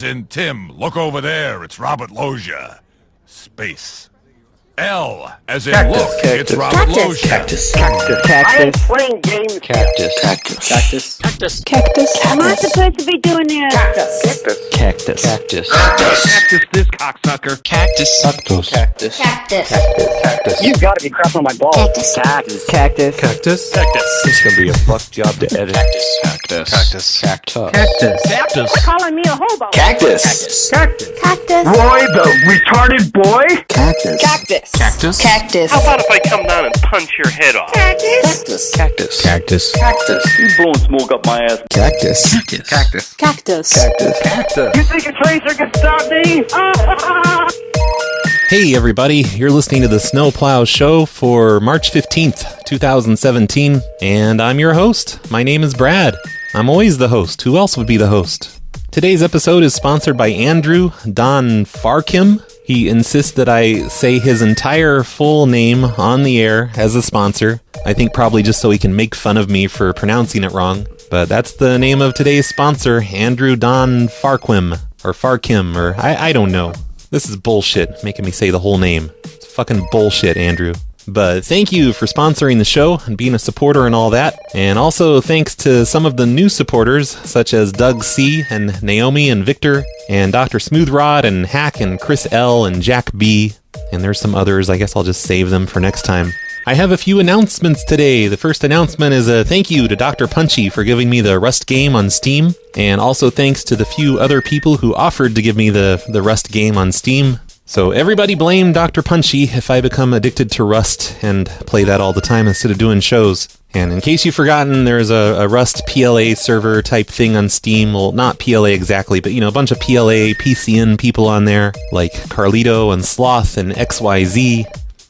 In Tim, look over there. It's Robert Loggia. Space. L, as in Cactus. look. Cactus. It's Robert Cactus. Loggia. Cactus. Cactus. I am Cactus. playing games. Cactus. Cactus. Cactus. Cactus. Cactus. Am I supposed to be doing this? Cactus. Cactus. Cactus. Cactus, this cocksucker. Cactus. Cactus. Cactus. Cactus. Cactus. You gotta be crapping on my balls. Cactus. Cactus. Cactus. Cactus. Cactus. It's gonna be a fuck job to edit. Cactus. Cactus. Cactus. Cactus. Cactus. Cactus. Calling me a hobo. Cactus. Cactus. Cactus. Roy, the retarded boy? Cactus. Cactus. Cactus. Cactus. How about if I come down and punch your head off? Cactus. Cactus. Cactus. Cactus. You blowing smoke up my ass. Cactus. Cactus. Cactus. Cactus. Cactus. Cactus. You think a tracer can stop me? Hey everybody, you're listening to the Snow Plow Show for March 15th, 2017, and I'm your host. My name is Brad. I'm always the host. Who else would be the host? Today's episode is sponsored by Andrew Don Farkim. He insists that I say his entire full name on the air as a sponsor. I think probably just so he can make fun of me for pronouncing it wrong. But that's the name of today's sponsor, Andrew Don Farkim, or I don't know. This is bullshit, making me say the whole name. It's fucking bullshit, Andrew. But thank you for sponsoring the show and being a supporter and all that. And also thanks to some of the new supporters, such as Doug C. and Naomi and Victor, and Dr. Smoothrod and Hack and Chris L. and Jack B. And there's some others, I guess I'll just save them for next time. I have a few announcements today. The first announcement is a thank you to Dr. Punchy for giving me the Rust game on Steam, and also thanks to the few other people who offered to give me the Rust game on Steam. So everybody blame Dr. Punchy if I become addicted to Rust and play that all the time instead of doing shows. And in case you've forgotten, there's a Rust PLA server type thing on Steam. Well, not PLA exactly, but a bunch of PLA, PCN people on there, like Carlito and Sloth and XYZ,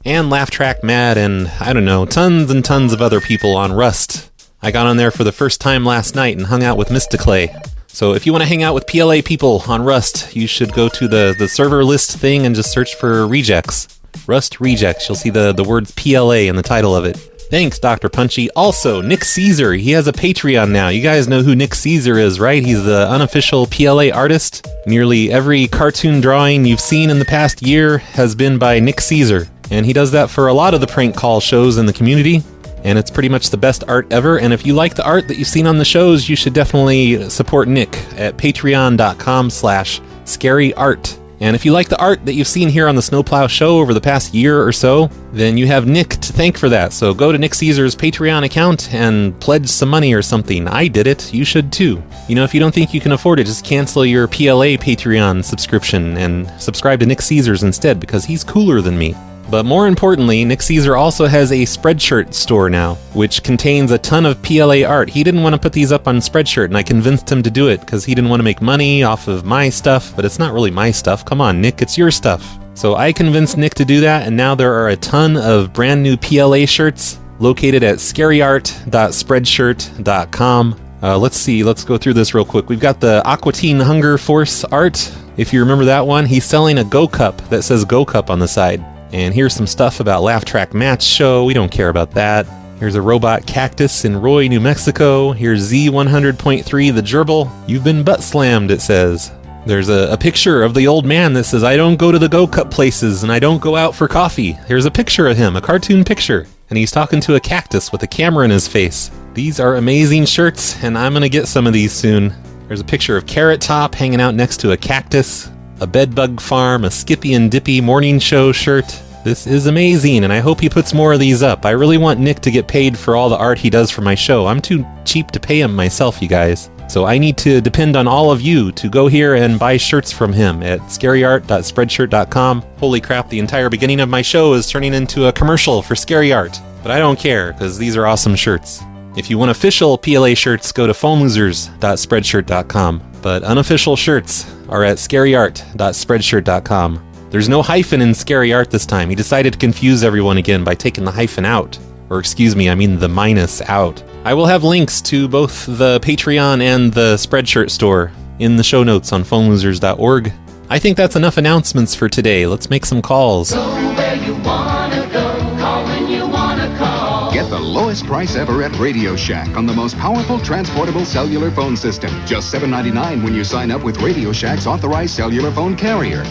and Laugh Track Mad, and I don't know, tons and tons of other people on Rust. I got on there for the first time last night and hung out with Mysticlay. So if you want to hang out with PLA people on Rust, you should go to the server list thing and just search for rejects. Rust rejects. You'll see the word PLA in the title of it. Thanks, Dr. Punchy. Also, Nick Caesar. He has a Patreon now. You guys know who Nick Caesar is, right? He's the unofficial PLA artist. Nearly every cartoon drawing you've seen in the past year has been by Nick Caesar. And he does that for a lot of the prank call shows in the community. And it's pretty much the best art ever. And if you like the art that you've seen on the shows, you should definitely support Nick at patreon.com/scaryart. And if you like the art that you've seen here on the Snowplow Show over the past year or so, then you have Nick to thank for that. So go to Nick Caesar's Patreon account and pledge some money or something. I did it. You should too. If you don't think you can afford it, just cancel your PLA Patreon subscription and subscribe to Nick Caesar's instead, because he's cooler than me. But more importantly, Nick Caesar also has a Spreadshirt store now, which contains a ton of PLA art. He didn't want to put these up on Spreadshirt, and I convinced him to do it because he didn't want to make money off of my stuff, but it's not really my stuff. Come on, Nick, it's your stuff. So I convinced Nick to do that, and now there are a ton of brand new PLA shirts located at scaryart.spreadshirt.com. Let's go through this real quick. We've got the Aqua Teen Hunger Force art. If you remember that one, he's selling a Go Cup that says Go Cup on the side. And here's some stuff about Laugh Track Match Show. We don't care about that. Here's a robot cactus in Roy, New Mexico. Here's Z100.3, the gerbil. You've been butt slammed, it says. There's a picture of the old man that says, I don't go to the Go Cup places and I don't go out for coffee. Here's a picture of him, a cartoon picture. And he's talking to a cactus with a camera in his face. These are amazing shirts, and I'm going to get some of these soon. There's a picture of Carrot Top hanging out next to a cactus. A bedbug farm, a Skippy and Dippy morning show shirt. This is amazing, and I hope he puts more of these up. I really want Nick to get paid for all the art he does for my show. I'm too cheap to pay him myself, you guys. So I need to depend on all of you to go here and buy shirts from him at scaryart.spreadshirt.com. Holy crap, the entire beginning of my show is turning into a commercial for Scary Art. But I don't care, because these are awesome shirts. If you want official PLA shirts, go to phonelosers.spreadshirt.com. But unofficial shirts are at scaryart.spreadshirt.com. There's no hyphen in Scary Art this time. He decided to confuse everyone again by taking the hyphen out. Or excuse me, I mean the minus out. I will have links to both the Patreon and the Spreadshirt store in the show notes on phonelosers.org. I think that's enough announcements for today. Let's make some calls. Go where you wanna go, call when you wanna call. Get the The lowest price ever at Radio Shack on the most powerful transportable cellular phone system. Just $7.99 when you sign up with Radio Shack's authorized cellular phone carrier.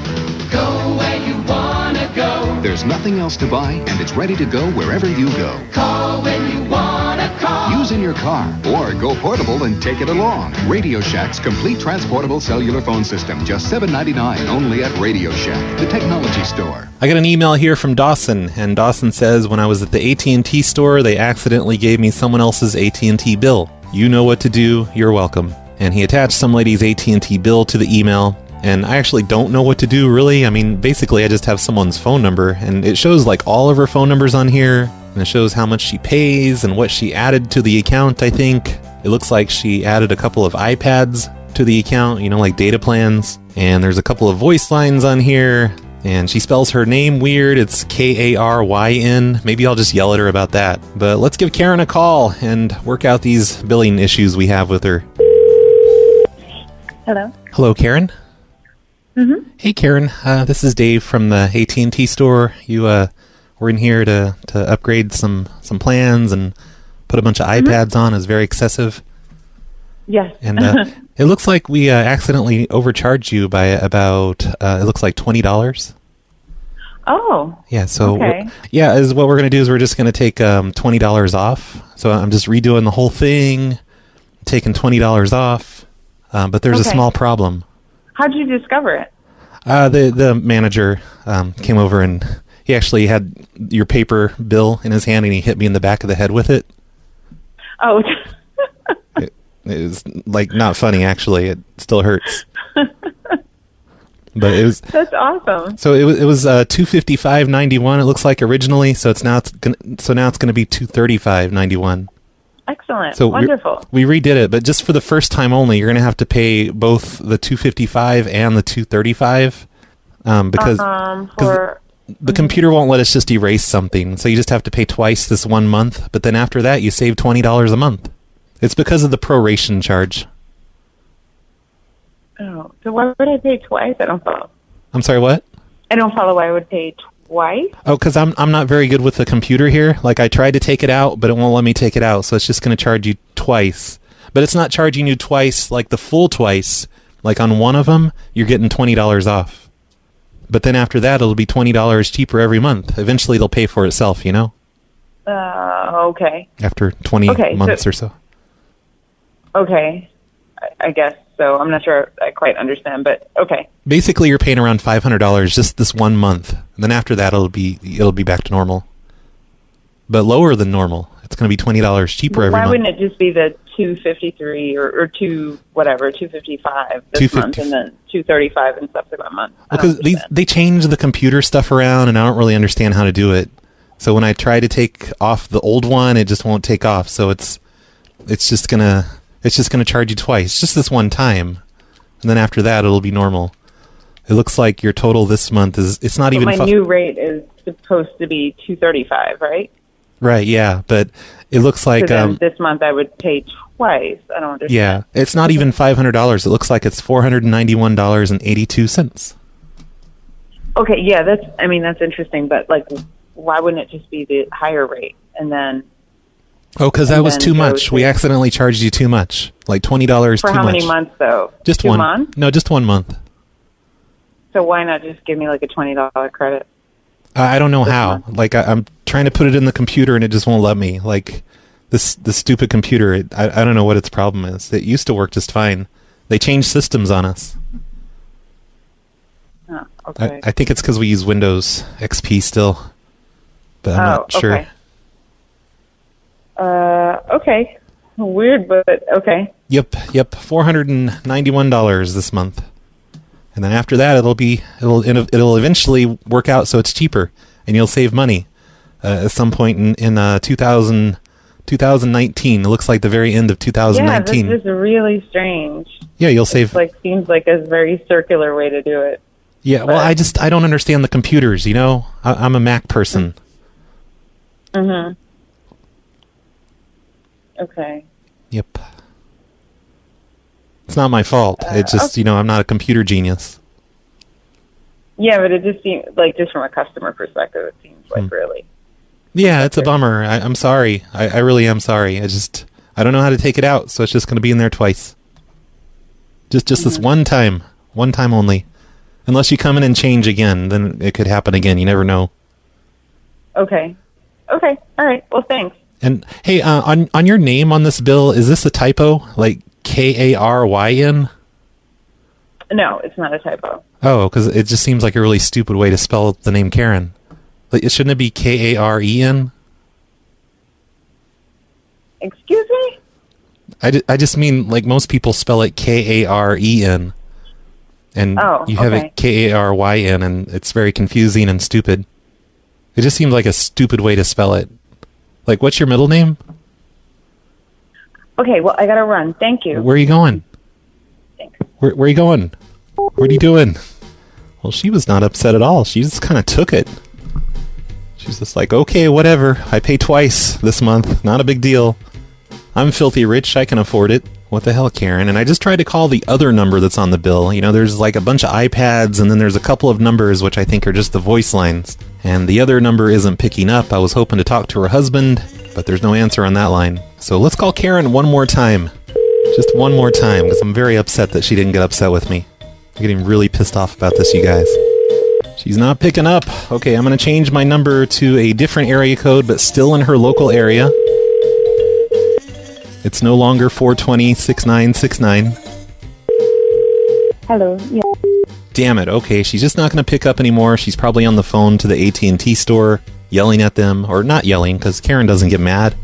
Go where you wanna go. There's nothing else to buy, and it's ready to go wherever you go. Call when you wanna call. Use in your car, or go portable and take it along. Radio Shack's complete transportable cellular phone system. Just $7.99 only at Radio Shack, the technology store. I got an email here from Dawson, and Dawson says, when I was at the AT&T store, they accidentally gave me someone else's AT&T bill. You know what to do. You're welcome. And he attached some lady's AT&T bill to the email, and I actually don't know what to do, really. I mean, basically, I just have someone's phone number, and it shows, like, all of her phone numbers on here, and it shows how much she pays and what she added to the account, I think. It looks like she added a couple of iPads to the account, you know, like data plans, and there's a couple of voice lines on here. And she spells her name weird. It's Karyn. Maybe I'll just yell at her about that. But let's give Karen a call and work out these billing issues we have with her. Hello. Hello, Karen. Mm-hmm. Hey, Karen. This is Dave from the AT&T store. You were in here to upgrade some plans and put a bunch of iPads on. It's very excessive. Yes. And it looks like we accidentally overcharged you by about, it looks like $20. Oh. Yeah, so, okay. Is what we're going to do is we're just going to take $20 off. So I'm just redoing the whole thing, taking $20 off. But there's a small problem. How'd you discover it? The manager came over and he actually had your paper bill in his hand and he hit me in the back of the head with it. Oh. It was, like, not funny, actually. It still hurts. But it was... That's awesome. So it was $255.91, it looks like, originally. So now it's going to be $235.91. Excellent. So wonderful. We redid it, but just for the first time only, you're going to have to pay both the $255 and the $235 because the computer won't let us just erase something. So you just have to pay twice this 1 month, but then after that, you save $20 a month. It's because of the proration charge. Oh, so why would I pay twice? I don't follow. I'm sorry, what? I don't follow why I would pay twice. Oh, because I'm not very good with the computer here. Like, I tried to take it out, but it won't let me take it out, so it's just going to charge you twice. But it's not charging you twice, like the full twice. Like, on one of them, you're getting $20 off. But then after that, it'll be $20 cheaper every month. Eventually, it'll pay for itself, you know? Okay. After 20 months or so. Okay, I guess so. I'm not sure I quite understand, but okay. Basically, you're paying around $500 just this 1 month, and then after that, it'll be back to normal, but lower than normal. It's going to be $20 cheaper every month. Why wouldn't it just be the $253 or $255 this month, and then $235 in subsequent months? Because they change the computer stuff around, and I don't really understand how to do it. So when I try to take off the old one, it just won't take off. So it's just gonna charge you twice, just this one time, and then after that it'll be normal. It looks like your total this month it's not even. My new rate is supposed to be $235, right? Right, yeah, but it looks like so then this month I would pay twice. I don't understand. Yeah, it's not even $500. It looks like it's $491.82. Okay, yeah, that's interesting, but like, why wouldn't it just be the higher rate and then? Oh, because that was too much. We accidentally charged you too much. Like $20 too much. For how many months, though? Just 2 one. months? No, just 1 month. So why not just give me like a $20 credit? I don't know how. Like, I'm trying to put it in the computer and it just won't let me. Like, the stupid computer, I don't know what its problem is. It used to work just fine. They changed systems on us. Oh, okay. I think it's because we use Windows XP still. But I'm not sure. Okay. Okay. Weird, but okay. Yep. $491 this month. And then after that, it'll eventually work out so it's cheaper and you'll save money at some point in 2019. It looks like the very end of 2019. Yeah, this is really strange. Yeah, you'll save. Seems like a very circular way to do it. Yeah, well, I don't understand the computers, you know? I'm a Mac person. Mm-hmm. Okay. Yep. It's not my fault. It's just, I'm not a computer genius. Yeah, but it just seems like, just from a customer perspective, it seems like really. Yeah, it's a bummer. I'm sorry. I really am sorry. I don't know how to take it out, so it's just going to be in there twice. Just this one time only. Unless you come in and change again, then it could happen again. You never know. Okay. All right. Well, thanks. And hey, on your name on this bill, is this a typo? Like Karyn? No, it's not a typo. Oh, because it just seems like a really stupid way to spell the name Karen. Like, shouldn't it be Karen? Excuse me? I just mean, like, most people spell it Karen. And you have it Karyn, and it's very confusing and stupid. It just seems like a stupid way to spell it. Like, what's your middle name? Okay, well, I gotta run. Thank you. Where are you going? Thanks. Where are you going? What are you doing? Well, she was not upset at all. She just kind of took it. She's just like, okay, whatever. I pay twice this month. Not a big deal. I'm filthy rich. I can afford it. What the hell, Karen? And I just tried to call the other number that's on the bill. You know, there's like a bunch of iPads, and then there's a couple of numbers which I think are just the voice lines. And the other number isn't picking up. I was hoping to talk to her husband, but there's no answer on that line. So let's call Karen one more time. Just one more time, because I'm very upset that she didn't get upset with me. I'm getting really pissed off about this, you guys. She's not picking up. Okay, I'm going to change my number to a different area code, but still in her local area. It's no longer 420-6969. Hello. Yeah. Damn it. Okay, she's just not going to pick up anymore. She's probably on the phone to the AT&T store, yelling at them. Or not yelling, because Karen doesn't get mad.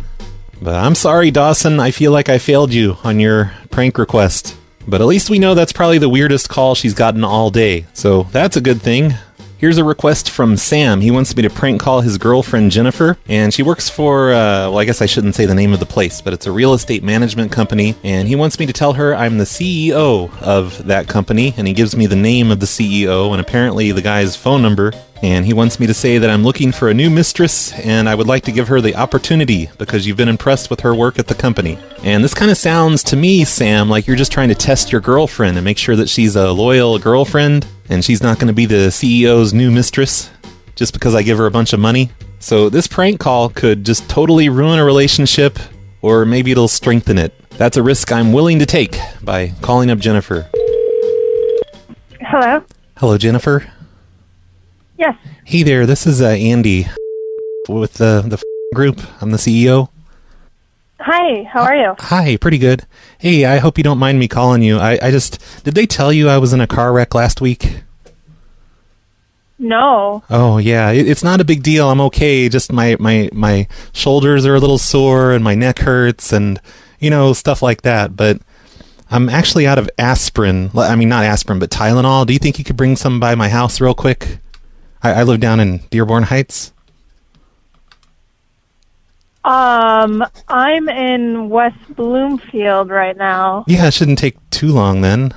But I'm sorry, Dawson. I feel like I failed you on your prank request. But at least we know that's probably the weirdest call she's gotten all day. So that's a good thing. Here's a request from Sam. He wants me to prank call his girlfriend, Jennifer, and she works for, well, I guess I shouldn't say the name of the place, but it's a real estate management company, and he wants me to tell her I'm the CEO of that company, and he gives me the name of the CEO and apparently the guy's phone number, and he wants me to say that I'm looking for a new mistress, and I would like to give her the opportunity because you've been impressed with her work at the company. And this kind of sounds to me, Sam, like you're just trying to test your girlfriend and make sure that she's a loyal girlfriend, and she's not going to be the CEO's new mistress just because I give her a bunch of money. So this prank call could just totally ruin a relationship, or maybe it'll strengthen it. That's a risk I'm willing to take by calling up Jennifer. Hello? Hello, Jennifer. Yes. Hey there, this is Andy with the group. I'm the CEO. Hi, how are you? Hi, pretty good. Hey, I hope you don't mind me calling you. I just... Did they tell you I was in a car wreck last week? No. Oh, yeah. It's not a big deal. I'm okay. Just my shoulders are a little sore and my neck hurts and, you know, stuff like that. But I'm actually out of aspirin. I mean, not aspirin, but Tylenol. Do you think you could bring some by my house real quick? I live down in Dearborn Heights. I'm in West Bloomfield right now. Yeah, it shouldn't take too long then.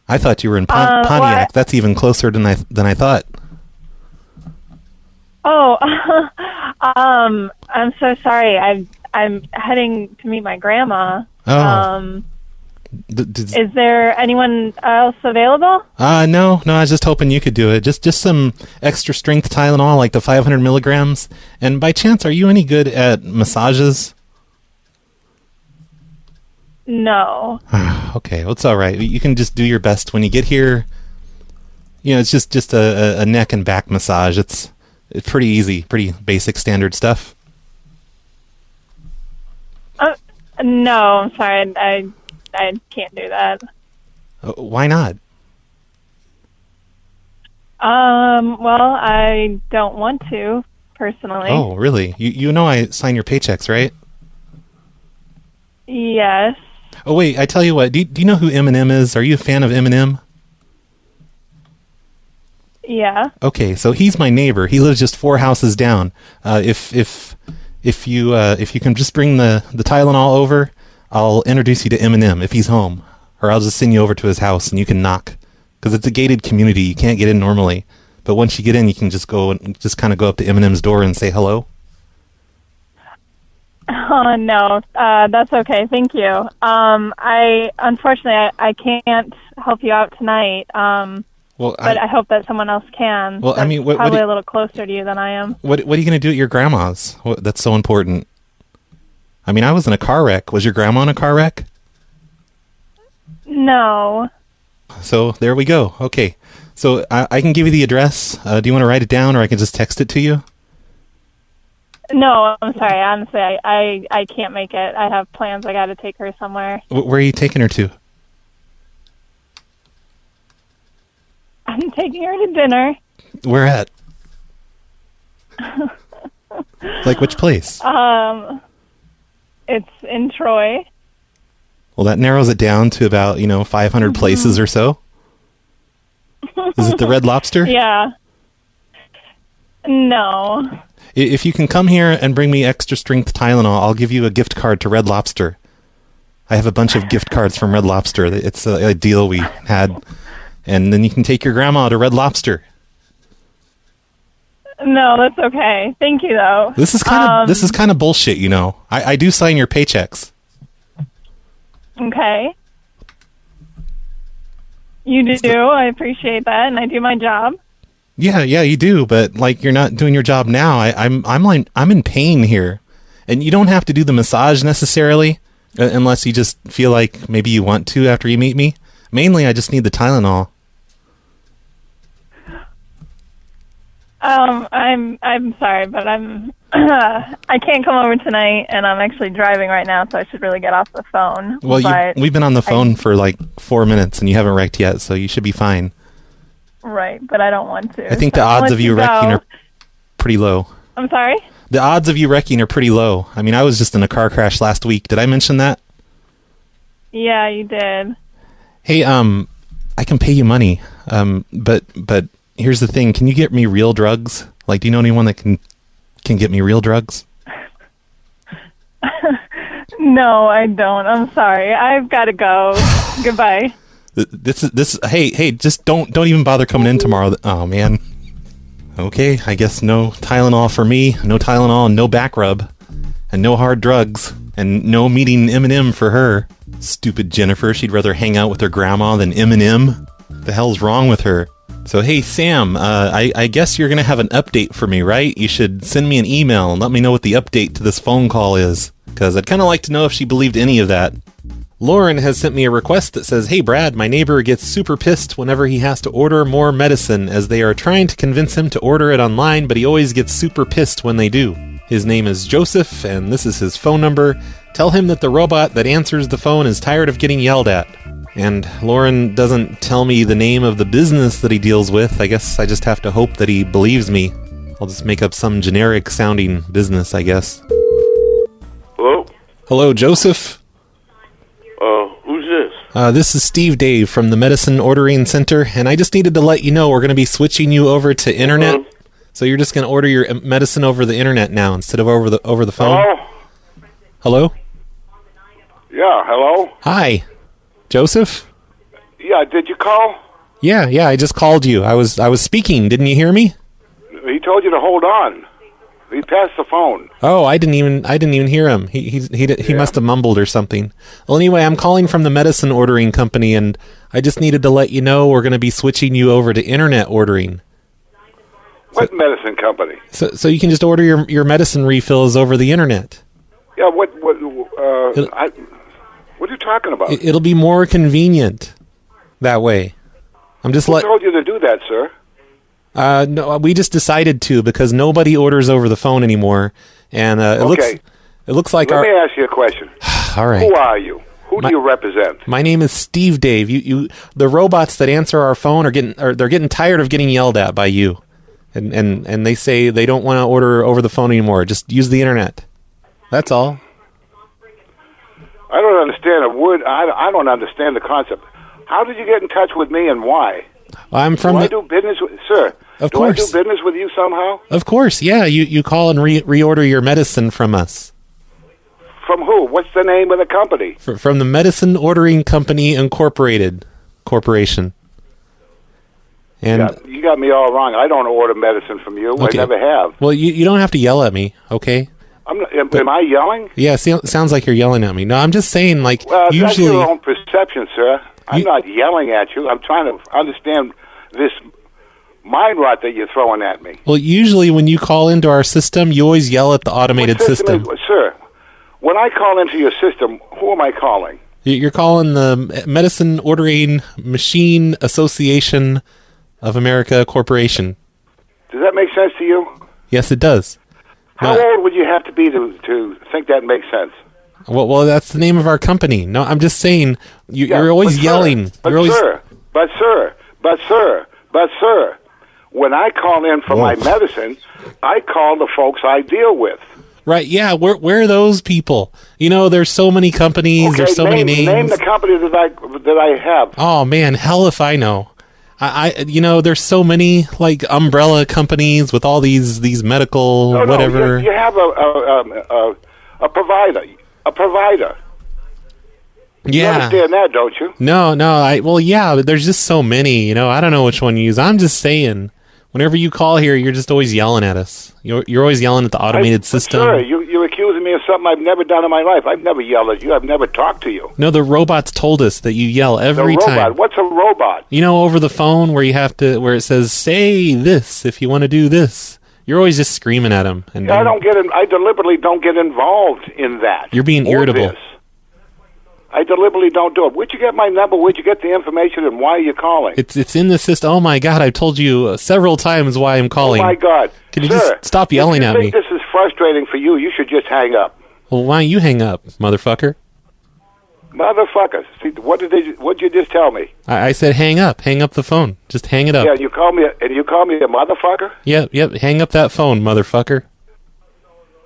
I thought you were in Pontiac. That's even closer than I thought. Oh, I'm so sorry. I'm heading to meet my grandma. Oh. Is there anyone else available? No. I was just hoping you could do it. Just some extra strength Tylenol, like the 500 milligrams. And by chance, are you any good at massages? No. Okay, well, it's all right. You can just do your best when you get here. You know, it's just a neck and back massage. It's pretty easy, pretty basic standard stuff. No, I'm sorry. I can't do that. Why not? Well, I don't want to, personally. Oh, really? You know I sign your paychecks, right? Yes. Oh, wait, I tell you what. Do you know who Eminem is? Are you a fan of Eminem? Yeah. Okay, so he's my neighbor. He lives just 4 houses down. If you can just bring the Tylenol over, I'll introduce you to Eminem if he's home, or I'll just send you over to his house and you can knock, because it's a gated community. You can't get in normally, but once you get in, you can just kind of go up to Eminem's door and say hello. Oh, no, that's okay. Thank you. Unfortunately, I can't help you out tonight. Well, but I hope that someone else can. Well, I mean, probably a little closer to you than I am. What are you going to do at your grandma's? That's so important. I mean, I was in a car wreck. Was your grandma in a car wreck? No. So there we go. Okay. So I can give you the address. Do you want to write it down, or I can just text it to you? No, I'm sorry. Honestly, I can't make it. I have plans. I got to take her somewhere. Where are you taking her to? I'm taking her to dinner. Where at? Like which place? It's in Troy. Well, that narrows it down to about 500 places or so. Is it the Red Lobster? Yeah. No. If you can come here and bring me extra strength Tylenol, I'll give you a gift card to Red Lobster. I have a bunch of gift cards from Red Lobster. It's a deal we had. And then you can take your grandma to Red Lobster. No, that's okay. Thank you, though. This is kind of bullshit, I do sign your paychecks. Okay. You do. I appreciate that, and I do my job. Yeah, you do, but you're not doing your job now. I'm in pain here, and you don't have to do the massage necessarily, unless you just feel like maybe you want to after you meet me. Mainly, I just need the Tylenol. I'm sorry, but I can't come over tonight, and I'm actually driving right now, so I should really get off the phone. Well, we've been on the phone for 4 minutes, and you haven't wrecked yet, so you should be fine. Right, but I don't want to. I think the odds of you wrecking are pretty low. I'm sorry? The odds of you wrecking are pretty low. I mean, I was just in a car crash last week. Did I mention that? Yeah, you did. Hey, I can pay you money, but here's the thing. Can you get me real drugs? Do you know anyone that can get me real drugs? No, I don't. I'm sorry. I've got to go. Goodbye. Hey, just don't even bother coming in tomorrow. Oh, man. Okay, I guess no Tylenol for me, no Tylenol and no back rub, and no hard drugs, and no meeting M&M for her. Stupid Jennifer, she'd rather hang out with her grandma than M&M. The hell's wrong with her? So, hey, Sam, I guess you're going to have an update for me, right? You should send me an email and let me know what the update to this phone call is, because I'd kind of like to know if she believed any of that. Lauren has sent me a request that says, "Hey Brad, my neighbor gets super pissed whenever he has to order more medicine, as they are trying to convince him to order it online, but he always gets super pissed when they do. His name is Joseph, and this is his phone number. Tell him that the robot that answers the phone is tired of getting yelled at." And Lauren doesn't tell me the name of the business that he deals with. I guess I just have to hope that he believes me. I'll just make up some generic sounding business, I guess. Hello? Hello, Joseph? Who's this? This is Steve Dave from the Medicine Ordering Center, and I just needed to let you know we're going to be switching you over to internet. So you're just going to order your medicine over the internet now instead of over the phone. Hello? Hello? Yeah, hello? Hi. Joseph? Yeah, did you call? Yeah, I just called you. I was speaking. Didn't you hear me? He told you to hold on. He passed the phone. Oh, I didn't even hear him. He must have mumbled or something. Well, anyway, I'm calling from the medicine ordering company, and I just needed to let you know we're going to be switching you over to internet ordering. What medicine company? So you can just order your medicine refills over the internet. Yeah, what are you talking about? It'll be more convenient that way. Who told you to do that, sir? No, we just decided to because nobody orders over the phone anymore, and it looks like Let me ask you a question. All right. Who are you? Who do you represent? My name is Steve Dave. The robots that answer our phone they're getting tired of getting yelled at by you, and they say they don't want to order over the phone anymore. Just use the internet. That's all. I don't understand a word. I don't understand the concept. How did you get in touch with me and why? I'm from. Do I do business with, sir? Of course. Do I do business with you somehow? Of course, yeah. You call and reorder your medicine from us. From who? What's the name of the company? From the Medicine Ordering Company Incorporated Corporation. And you got me all wrong. I don't order medicine from you. Okay. I never have. Well, you don't have to yell at me, okay? Am I yelling? Yeah, sounds like you're yelling at me. No, I'm just saying, usually... That's your own perception, sir. I'm not yelling at you. I'm trying to understand this mind rot that you're throwing at me. Well, usually when you call into our system, you always yell at the automated What system. Sir, when I call into your system, who am I calling? You're calling the Medicine Ordering Machine Association of America Corporation. Does that make sense to you? Yes, it does. How old would you have to be to think that makes sense? Well, that's the name of our company. No, I'm just saying, you're always yelling. But sir, when I call in for my medicine, I call the folks I deal with. Right, yeah, where are those people? You know, there's so many companies, Okay, there's so many names. Name the company that I have. Oh, man, hell if I know. There's so many, like, umbrella companies with all these medical whatever. You have a provider. A provider. Yeah. You understand that, don't you? No, but there's just so many, I don't know which one you use. I'm just saying, whenever you call here, you're just always yelling at us. You're always yelling at the automated system. Sir, you're accusing me of something I've never done in my life. I've never yelled at you. I've never talked to you. No, the robots told us that you yell every time. What's a robot? Over the phone where where it says, say this if you want to do this. You're always just screaming at them. And I deliberately don't get involved in that. You're being irritable. This. I deliberately don't do it. Where'd you get my number? Where'd you get the information? And why are you calling? It's in the system. Oh, my God. I've told you several times why I'm calling. Oh, my God. Can you just stop yelling at me? If you think this is frustrating for you, you should just hang up. Well, why don't you hang up, motherfucker? Motherfucker. See, what'd you just tell me? I said hang up. Hang up the phone. Just hang it up. Yeah, you call me a motherfucker? Yep. Hang up that phone, motherfucker.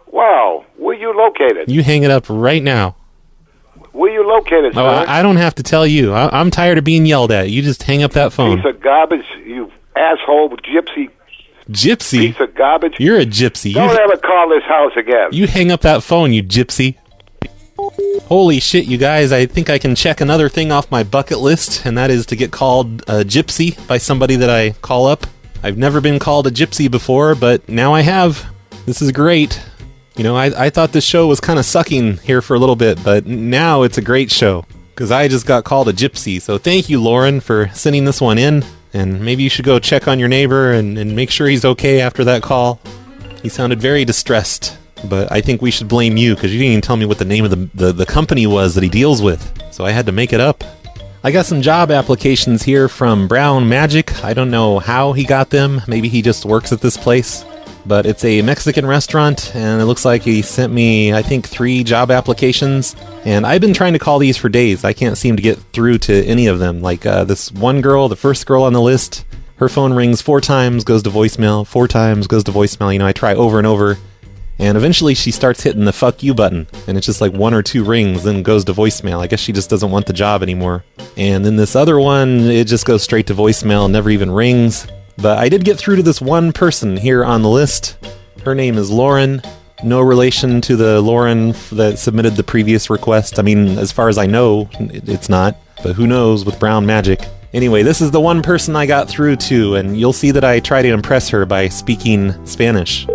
Wow. Where you located? You hang it up right now. Where you located, sir? Oh, I don't have to tell you. I'm tired of being yelled at. You just hang up that phone. Piece of garbage, you asshole gypsy. Gypsy? Piece of garbage. You're a gypsy. Don't ever call this house again. You hang up that phone, you gypsy. Holy shit, you guys. I think I can check another thing off my bucket list, and that is to get called a gypsy by somebody that I call up. I've never been called a gypsy before, but now I have. This is great. I thought this show was kind of sucking here for a little bit, but now it's a great show, because I just got called a gypsy. So thank you, Lauren, for sending this one in, and maybe you should go check on your neighbor and make sure he's okay after that call. He sounded very distressed, but I think we should blame you, because you didn't even tell me what the name of the company was that he deals with, so I had to make it up. I got some job applications here from Brown Magic. I don't know how he got them. Maybe he just works at this place. But it's a Mexican restaurant, and it looks like he sent me, I think, 3 job applications. And I've been trying to call these for days. I can't seem to get through to any of them. Like this one girl, the first girl on the list, her phone rings 4 times, goes to voicemail, 4 times, goes to voicemail. I try over and over. And eventually she starts hitting the fuck you button. And it's just like 1 or 2 rings, then goes to voicemail. I guess she just doesn't want the job anymore. And then this other one, it just goes straight to voicemail, never even rings. But I did get through to this one person here on the list. Her name is Lauren. No relation to the Lauren that submitted the previous request. I mean, as far as I know, it's not. But who knows with Brown Magic. Anyway, this is the one person I got through to, and you'll see that I try to impress her by speaking Spanish.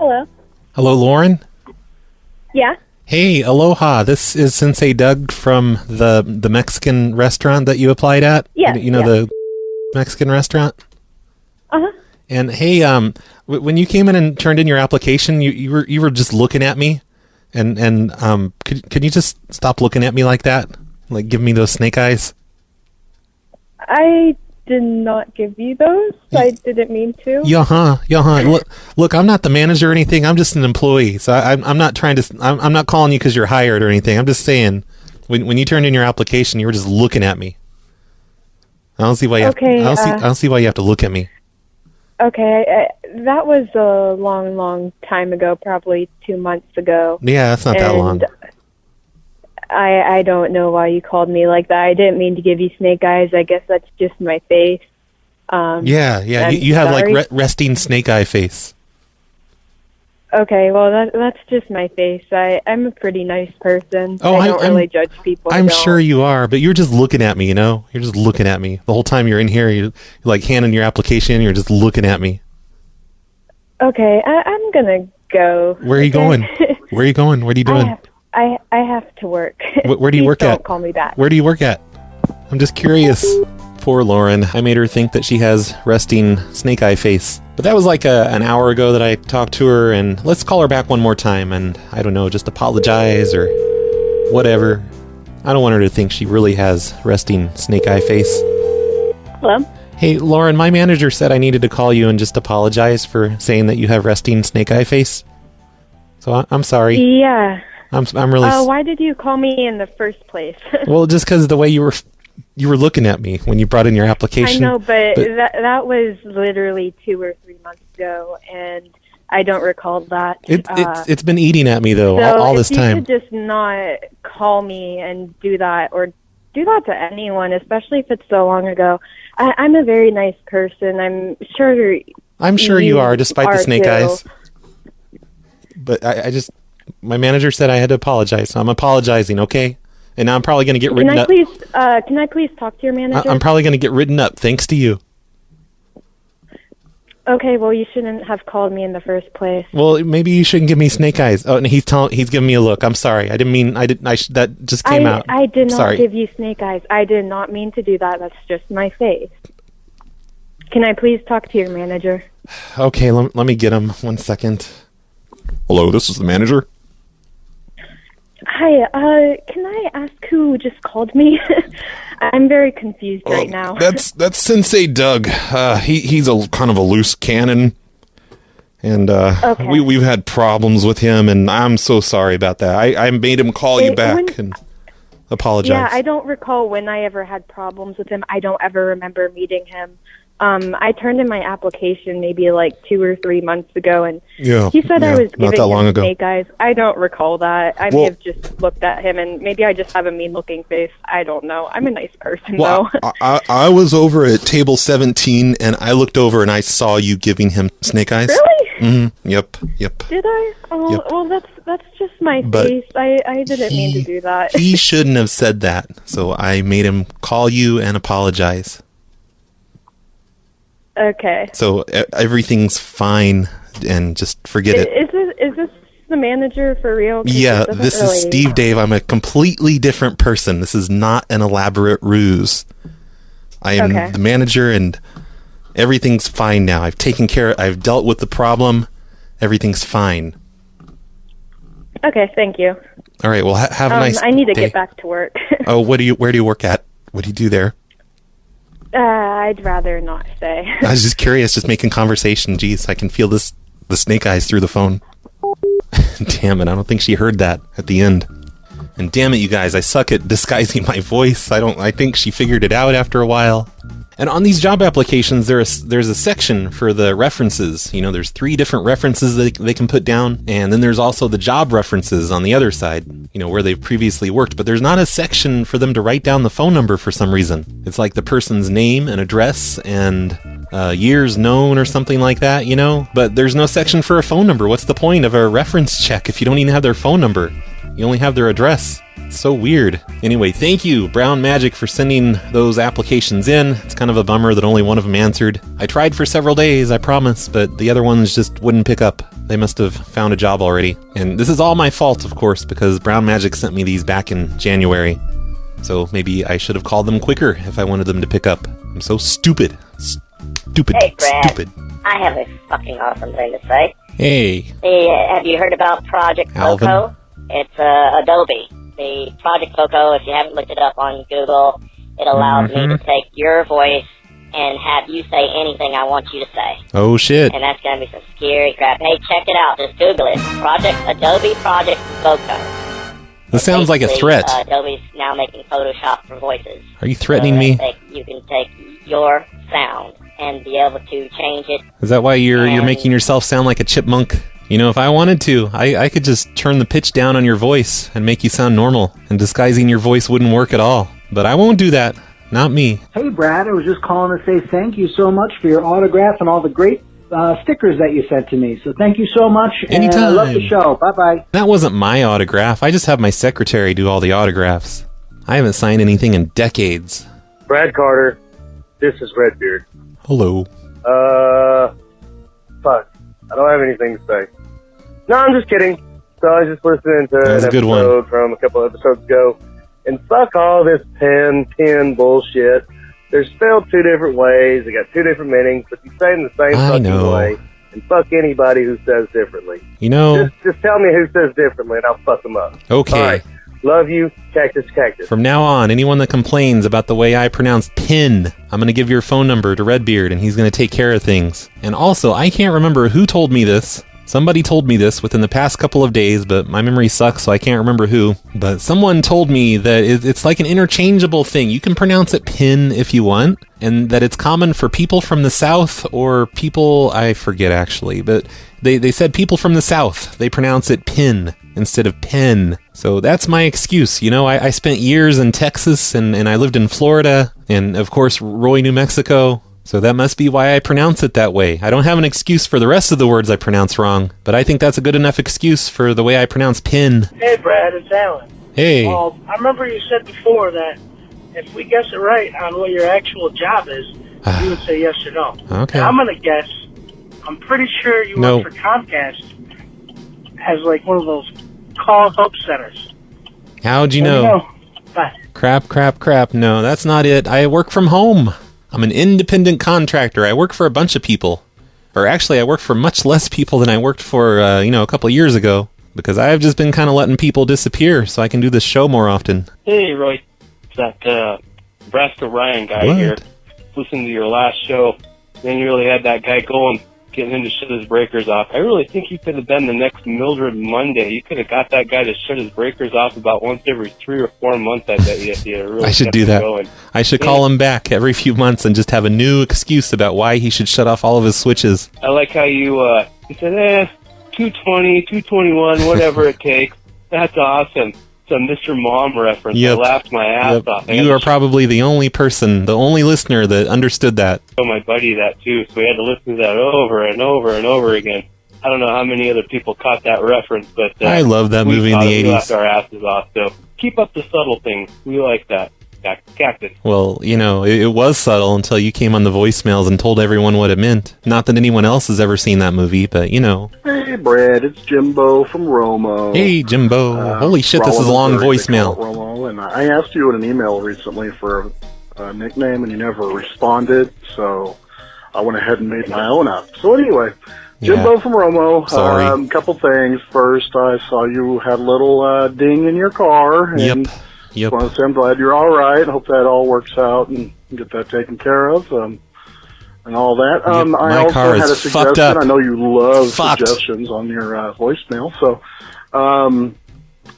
Hello. Hello, Lauren? Yeah. Hey, aloha. This is Sensei Doug from the Mexican restaurant that you applied at. Yeah. The Mexican restaurant? Uh-huh. And hey, when you came in and turned in your application, you were just looking at me, and could you just stop looking at me like that? Like, give me those snake eyes? I did not give you those. I didn't mean to. Yeah. Look, I'm not the manager or anything. I'm just an employee. So I'm not trying to. I'm not calling you because you're hired or anything. I'm just saying, when you turned in your application, you were just looking at me. I don't see why you have, I don't see why you have to look at me. Okay, that was a long time ago, probably 2 months ago. Yeah, that's not that long. I don't know why you called me like that. I didn't mean to give you snake eyes. I guess that's just my face. Yeah. You have like resting snake eye face. Okay, well that's just my face. I'm a pretty nice person. Oh, I don't really judge people. I'm sure you are, but you're just looking at me. You're just looking at me the whole time you're in here. You're like handing your application. You're just looking at me. Okay, I'm gonna go. Where are you going? Where are you going? What are you doing? I have to work. Where do you work at? Don't call me back. Where do you work at? I'm just curious. Poor Lauren. I made her think that she has resting snake eye face. But that was like an hour ago that I talked to her, and let's call her back one more time and, I don't know, just apologize or whatever. I don't want her to think she really has resting snake eye face. Hello? Hey, Lauren, my manager said I needed to call you and just apologize for saying that you have resting snake eye face. So I'm sorry. Yeah. I'm really... Why did you call me in the first place? Well, just because the way you were looking at me when you brought in your application. I know, but that was literally 2 or 3 months ago, and I don't recall that. It's been eating at me, though, so all this time. You could just not call me and do that, or do that to anyone, especially if it's so long ago. I'm a very nice person. I'm sure you are, despite the snake too. eyes. But I just... My manager said I had to apologize, so I'm apologizing, okay? And now I'm probably going to get written up. Can I please talk to your manager? I'm probably going to get written up, thanks to you. Okay, well, you shouldn't have called me in the first place. Well, maybe you shouldn't give me snake eyes. Oh, and he's giving me a look. I'm sorry. I didn't mean... that just came out. I did not sorry. give you snake eyes. I did not mean to do that. That's just my face. Can I please talk to your manager? Okay, let me get him. 1 second. Hello, this is the manager. Hi, can I ask who just called me? I'm very confused right now. That's Sensei Doug. He's a kind of a loose cannon, and okay. we've had problems with him, and I'm so sorry about that. I made him call you back and apologize. Yeah, I don't recall when I ever had problems with him. I don't ever remember meeting him. I turned in my application maybe like 2 or 3 months ago, and he said I was giving him snake eyes. I don't recall that. I may have just looked at him, and maybe I just have a mean-looking face. I don't know. I'm a nice person, though. I was over at table 17, and I looked over, and I saw you giving him snake eyes. Really? Mm-hmm. Yep. Did I? Oh, yep. Well, that's just my face. I didn't mean to do that. He shouldn't have said that, so I made him call you and apologize. Okay. So everything's fine, and just forget it. Is this the manager for real? Yeah, this is Steve Dave. I'm a completely different person. This is not an elaborate ruse. I am the manager, and everything's fine now. I've dealt with the problem. Everything's fine. Okay, thank you. All right, well, have a nice I need to day. get back to work. Oh, where do you work at? What do you do there? I'd rather not say. I was just curious, just making conversation. Jeez, I can feel the snake eyes through the phone. Damn it, I don't think she heard that at the end. And damn it, you guys, I suck at disguising my voice. I think she figured it out after a while. And on these job applications, there's a section for the references. You know, there's 3 different references that they can put down. And then there's also the job references on the other side, you know, where they've previously worked. But there's not a section for them to write down the phone number for some reason. It's like the person's name and address and years known or something like that, you know? But there's no section for a phone number. What's the point of a reference check if you don't even have their phone number? You only have their address. It's so weird. Anyway, thank you, Brown Magic, for sending those applications in. It's kind of a bummer that only one of them answered. I tried for several days, I promise, but the other ones just wouldn't pick up. They must have found a job already. And this is all my fault, of course, because Brown Magic sent me these back in January. So maybe I should have called them quicker if I wanted them to pick up. I'm so stupid. Hey, Brad. Stupid. I have a fucking awesome thing to say. Hey. Have you heard about Project Alvin? Foco? It's Adobe. The Project Foco, if you haven't looked it up on Google, it allows me to take your voice and have you say anything I want you to say. Oh, shit. And that's going to be some scary crap. Hey, check it out. Just Google it. Adobe Project Foco. This sounds like a threat. Adobe's now making Photoshop for voices. Are you threatening me? You can take your sound and be able to change it. Is that why you're making yourself sound like a chipmunk? You know, if I wanted to, I could just turn the pitch down on your voice and make you sound normal, and disguising your voice wouldn't work at all. But I won't do that. Not me. Hey, Brad, I was just calling to say thank you so much for your autograph and all the great stickers that you sent to me. So thank you so much. Anytime. And I love the show. Bye-bye. That wasn't my autograph. I just have my secretary do all the autographs. I haven't signed anything in decades. Brad Carter, this is Redbeard. Hello. Fuck. I don't have anything to say. No, I'm just kidding. So I was just listening to an episode from a couple episodes ago, and fuck all this pen bullshit. They're spelled two different ways. They got two different meanings, but you say them the same fucking way. And fuck anybody who says differently. You know... Just tell me who says differently, and I'll fuck them up. Okay. All right. Love you, Cactus. From now on, anyone that complains about the way I pronounce pin, I'm going to give your phone number to Redbeard, and he's going to take care of things. And also, I can't remember who told me this. Somebody told me this within the past couple of days, but my memory sucks, so I can't remember who. But someone told me that it's like an interchangeable thing. You can pronounce it pin if you want, and that it's common for people from the South or people, I forget actually, but they said people from the South, they pronounce it pin instead of pen. So that's my excuse. You know, I spent years in Texas, and I lived in Florida, and of course, Roy, New Mexico. So that must be why I pronounce it that way. I don't have an excuse for the rest of the words I pronounce wrong, but I think that's a good enough excuse for the way I pronounce pin. Hey, Brad, it's Alan. Hey. I remember you said before that if we guess it right on what your actual job is, you would say yes or no. Okay. And I'm going to guess, I'm pretty sure you work for Comcast as like one of those call help centers. How'd you know? Bye. Crap. No, that's not it. I work from home. I'm an independent contractor. I work for a bunch of people. Or actually, I work for much less people than I worked for, a couple of years ago. Because I've just been kind of letting people disappear so I can do this show more often. Hey, Roy. It's that Nebraska Ryan guy here. Listening to your last show, then you really had that guy going, getting him to shut his breakers off. I really think you could have been the next Mildred Monday. You could have got that guy to shut his breakers off about once every 3 or 4 months. I bet you really I should do that. Going. I should call him back every few months and just have a new excuse about why he should shut off all of his switches. I like how you said, 220, 221, whatever it takes. That's awesome. It's a Mr. Mom reference. Yep. I laughed my ass off. You are probably the only person, the only listener that understood that. I told my buddy that too, so we had to listen to that over and over and over again. I don't know how many other people caught that reference, but I love that movie in the 80s. We laughed our asses off, so keep up the subtle things. We like that. Cactus. Well, it was subtle until you came on the voicemails and told everyone what it meant. Not that anyone else has ever seen that movie, but Hey, Brad, it's Jimbo from Romo. Hey, Jimbo. Holy shit, this is a long voicemail. Romo, and I asked you in an email recently for a nickname, and you never responded, so I went ahead and made my own up. So anyway, Jimbo from Romo. Sorry. Couple things. First, I saw you had a little ding in your car. And Yep. Want to say I'm glad you're all right. Hope that all works out and get that taken care of and all that. I also car had a is fucked suggestion. up. I know you love Fucked. suggestions on your voicemail. So,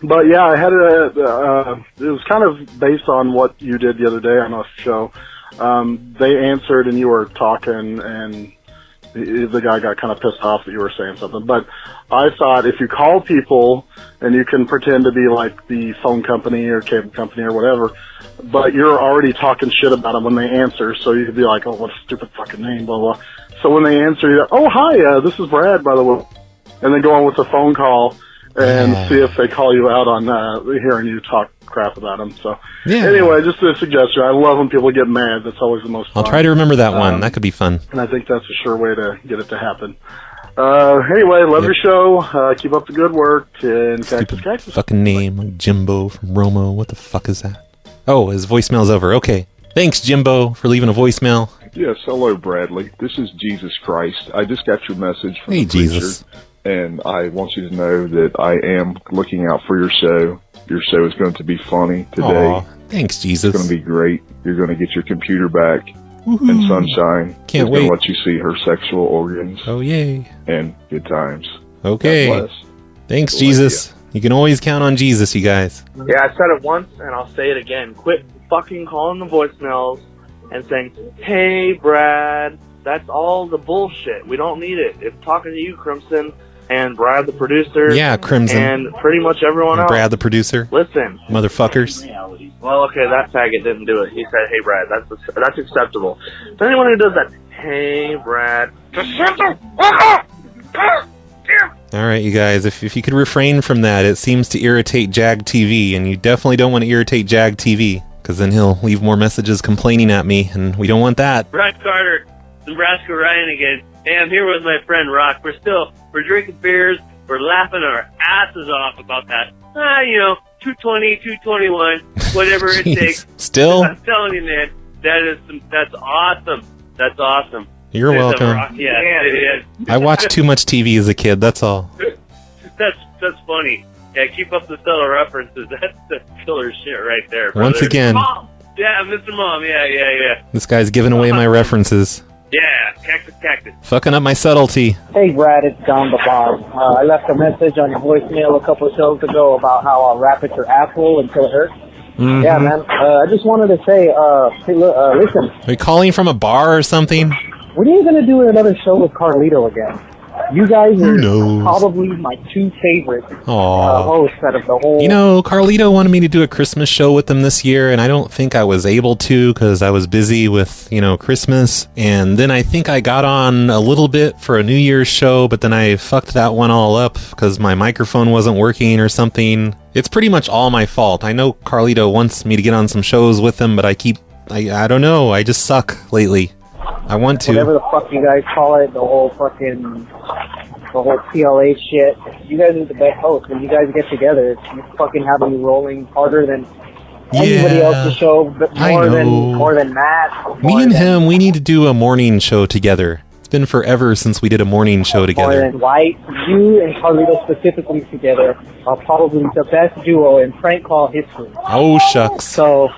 but yeah, I had it was kind of based on what you did the other day on a show. They answered and you were talking and the guy got kind of pissed off that you were saying something. But I thought if you call people and you can pretend to be like the phone company or cable company or whatever, but you're already talking shit about them when they answer, so you could be like, oh, what a stupid fucking name, blah, blah. So when they answer, you're like, oh, hi, this is Brad, by the way. And then go on with the phone call and see if they call you out on hearing you talk crap about them. So anyway, just a suggestion. I love when people get mad. That's always the most fun. I'll try to remember that one. That could be fun. And I think that's a sure way to get it to happen. Anyway, love your show. Keep up the good work. And Cactus. Fucking name, Jimbo from Romo. What the fuck is that? Oh, his voicemail's over. Okay. Thanks, Jimbo, for leaving a voicemail. Yes, hello, Bradley. This is Jesus Christ. I just got your message from the preacher, Jesus. And I want you to know that I am looking out for your show. Your show is going to be funny today. Aw, thanks, Jesus. It's going to be great. You're going to get your computer back. And Sunshine Can't is wait. going to let you see her sexual organs. Oh, yay. And good times. Okay. God bless. Thanks, Jesus. You can always count on Jesus, you guys. Yeah, I said it once, and I'll say it again. Quit fucking calling the voicemails and saying, hey, Brad, that's all the bullshit. We don't need it. It's talking to you, Crimson, and Brad, the producer. Yeah, Crimson. And pretty much everyone else. Brad, the producer. Listen. Motherfuckers. Well, okay, that faggot didn't do it. He said, hey, Brad, that's acceptable. But anyone who does that, hey, Brad, All right, you guys, if you could refrain from that, it seems to irritate Jag TV, and you definitely don't want to irritate Jag TV, because then he'll leave more messages complaining at me, and we don't want that. Rod Carter, Nebraska Ryan again. Hey, I'm here with my friend Rock. We're drinking beers, we're laughing our asses off about that. 220, 221, whatever it takes. Still? I'm telling you, man, That's awesome. That's awesome. You're welcome. Yeah, it is. I watched too much TV as a kid, that's all. That's funny. Yeah, keep up the subtle references. That's killer shit right there, brother. Once again. Mom. Yeah, Mr. Mom. Yeah. This guy's giving away my references. Yeah, cactus. Fucking up my subtlety. Hey, Brad, it's Don the Bob. I left a message on your voicemail a couple of shows ago about how I'll wrap at your asshole until it hurts. Mm-hmm. Yeah, man. I just wanted to say, hey, listen. Are you calling from a bar or something? When are you going to do another show with Carlito again? You guys are probably my two favorite hosts out of the whole... You know, Carlito wanted me to do a Christmas show with them this year, and I don't think I was able to because I was busy with, Christmas. And then I think I got on a little bit for a New Year's show, but then I fucked that one all up because my microphone wasn't working or something. It's pretty much all my fault. I know Carlito wants me to get on some shows with him, but I don't know. I just suck lately. I want to. Whatever the fuck you guys call it, the whole PLA shit. You guys are the best hosts. When you guys get together, you fucking have me rolling harder than anybody else's show, but more than Matt. Me and him, we need to do a morning show together. It's been forever since we did a morning show together. More than White, you and Carlito specifically together are probably the best duo in prank call history. Oh, shucks. So...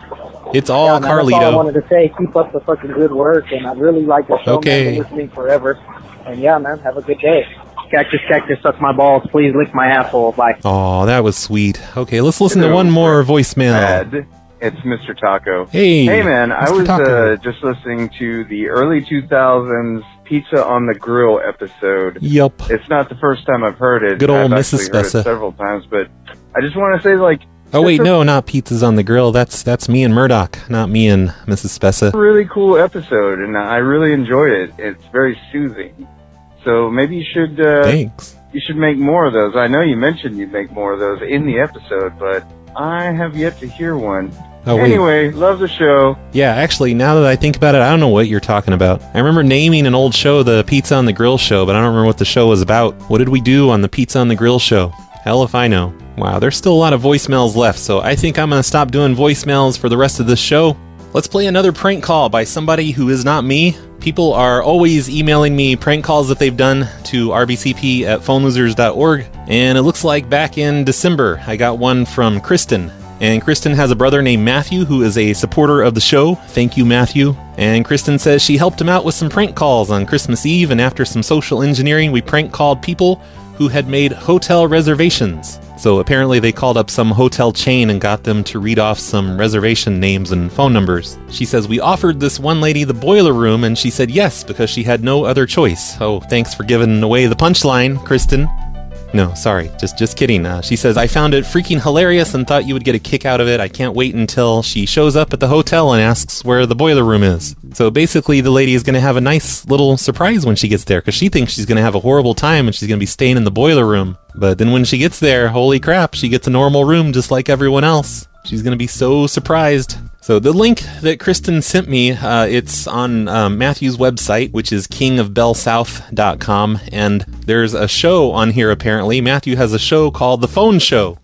It's all man, Carlito. That's all I wanted to say. Keep up the fucking good work, and I really like the show. Okay. Man. I've been listening forever. And yeah, man, have a good day. Cactus, suck my balls. Please lick my asshole. Bye. Oh, that was sweet. Okay, let's listen to one more voicemail. Brad, it's Mr. Taco. Hey, man, I Mr. was Taco. just listening to the early 2000s Pizza on the Grill episode. Yup. It's not the first time I've heard it. Good old I've Mrs. actually heard Spessa. it several times, but I just want to say, like, Oh wait, no, not Pizzas on the Grill. That's me and Murdoch, not me and Mrs. Spessa. a really cool episode, and I really enjoyed it. It's very soothing. So maybe you should Thanks. You should make more of those. I know you mentioned you'd make more of those in the episode, but I have yet to hear one. Oh, wait. Anyway, love the show. Yeah, actually, now that I think about it, I don't know what you're talking about. I remember naming an old show the Pizza on the Grill show, but I don't remember what the show was about. What did we do on the Pizza on the Grill show? Hell if I know. Wow, there's still a lot of voicemails left, so I think I'm going to stop doing voicemails for the rest of this show. Let's play another prank call by somebody who is not me. People are always emailing me prank calls that they've done to rbcp@phonelosers.org, and it looks like back in December I got one from Kristen. And Kristen has a brother named Matthew who is a supporter of the show. Thank you, Matthew. And Kristen says she helped him out with some prank calls on Christmas Eve, and after some social engineering, we prank called people who had made hotel reservations. So apparently they called up some hotel chain and got them to read off some reservation names and phone numbers. She says, we offered this one lady the boiler room, and she said yes because she had no other choice. Oh, thanks for giving away the punchline, Kristen. No, sorry, just kidding. She says, I found it freaking hilarious and thought you would get a kick out of it. I can't wait until she shows up at the hotel and asks where the boiler room is. So basically, the lady is going to have a nice little surprise when she gets there, because she thinks she's going to have a horrible time and she's going to be staying in the boiler room. But then when she gets there, holy crap, she gets a normal room just like everyone else. She's going to be so surprised. So the link that Kristen sent me, it's on Matthew's website, which is kingofbellsouth.com, and there's a show on here apparently. Matthew has a show called The Phone Show.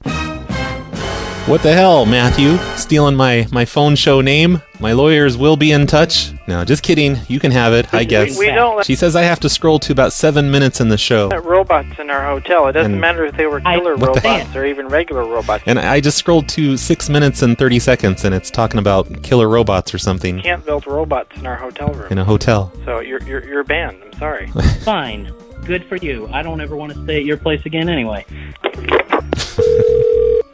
What the hell, Matthew? Stealing my phone show name? My lawyers will be in touch. No, just kidding. You can have it, I guess. We don't She says I have to scroll to about 7 minutes in the show. let robots in our hotel. It doesn't matter if they were killer What the robots or even regular robots. And I just scrolled to 6 minutes and 30 seconds, and it's talking about killer robots or something You can't build robots in our hotel room. in a hotel. So you're banned. I'm sorry. Fine. Good for you. I don't ever want to stay at your place again anyway.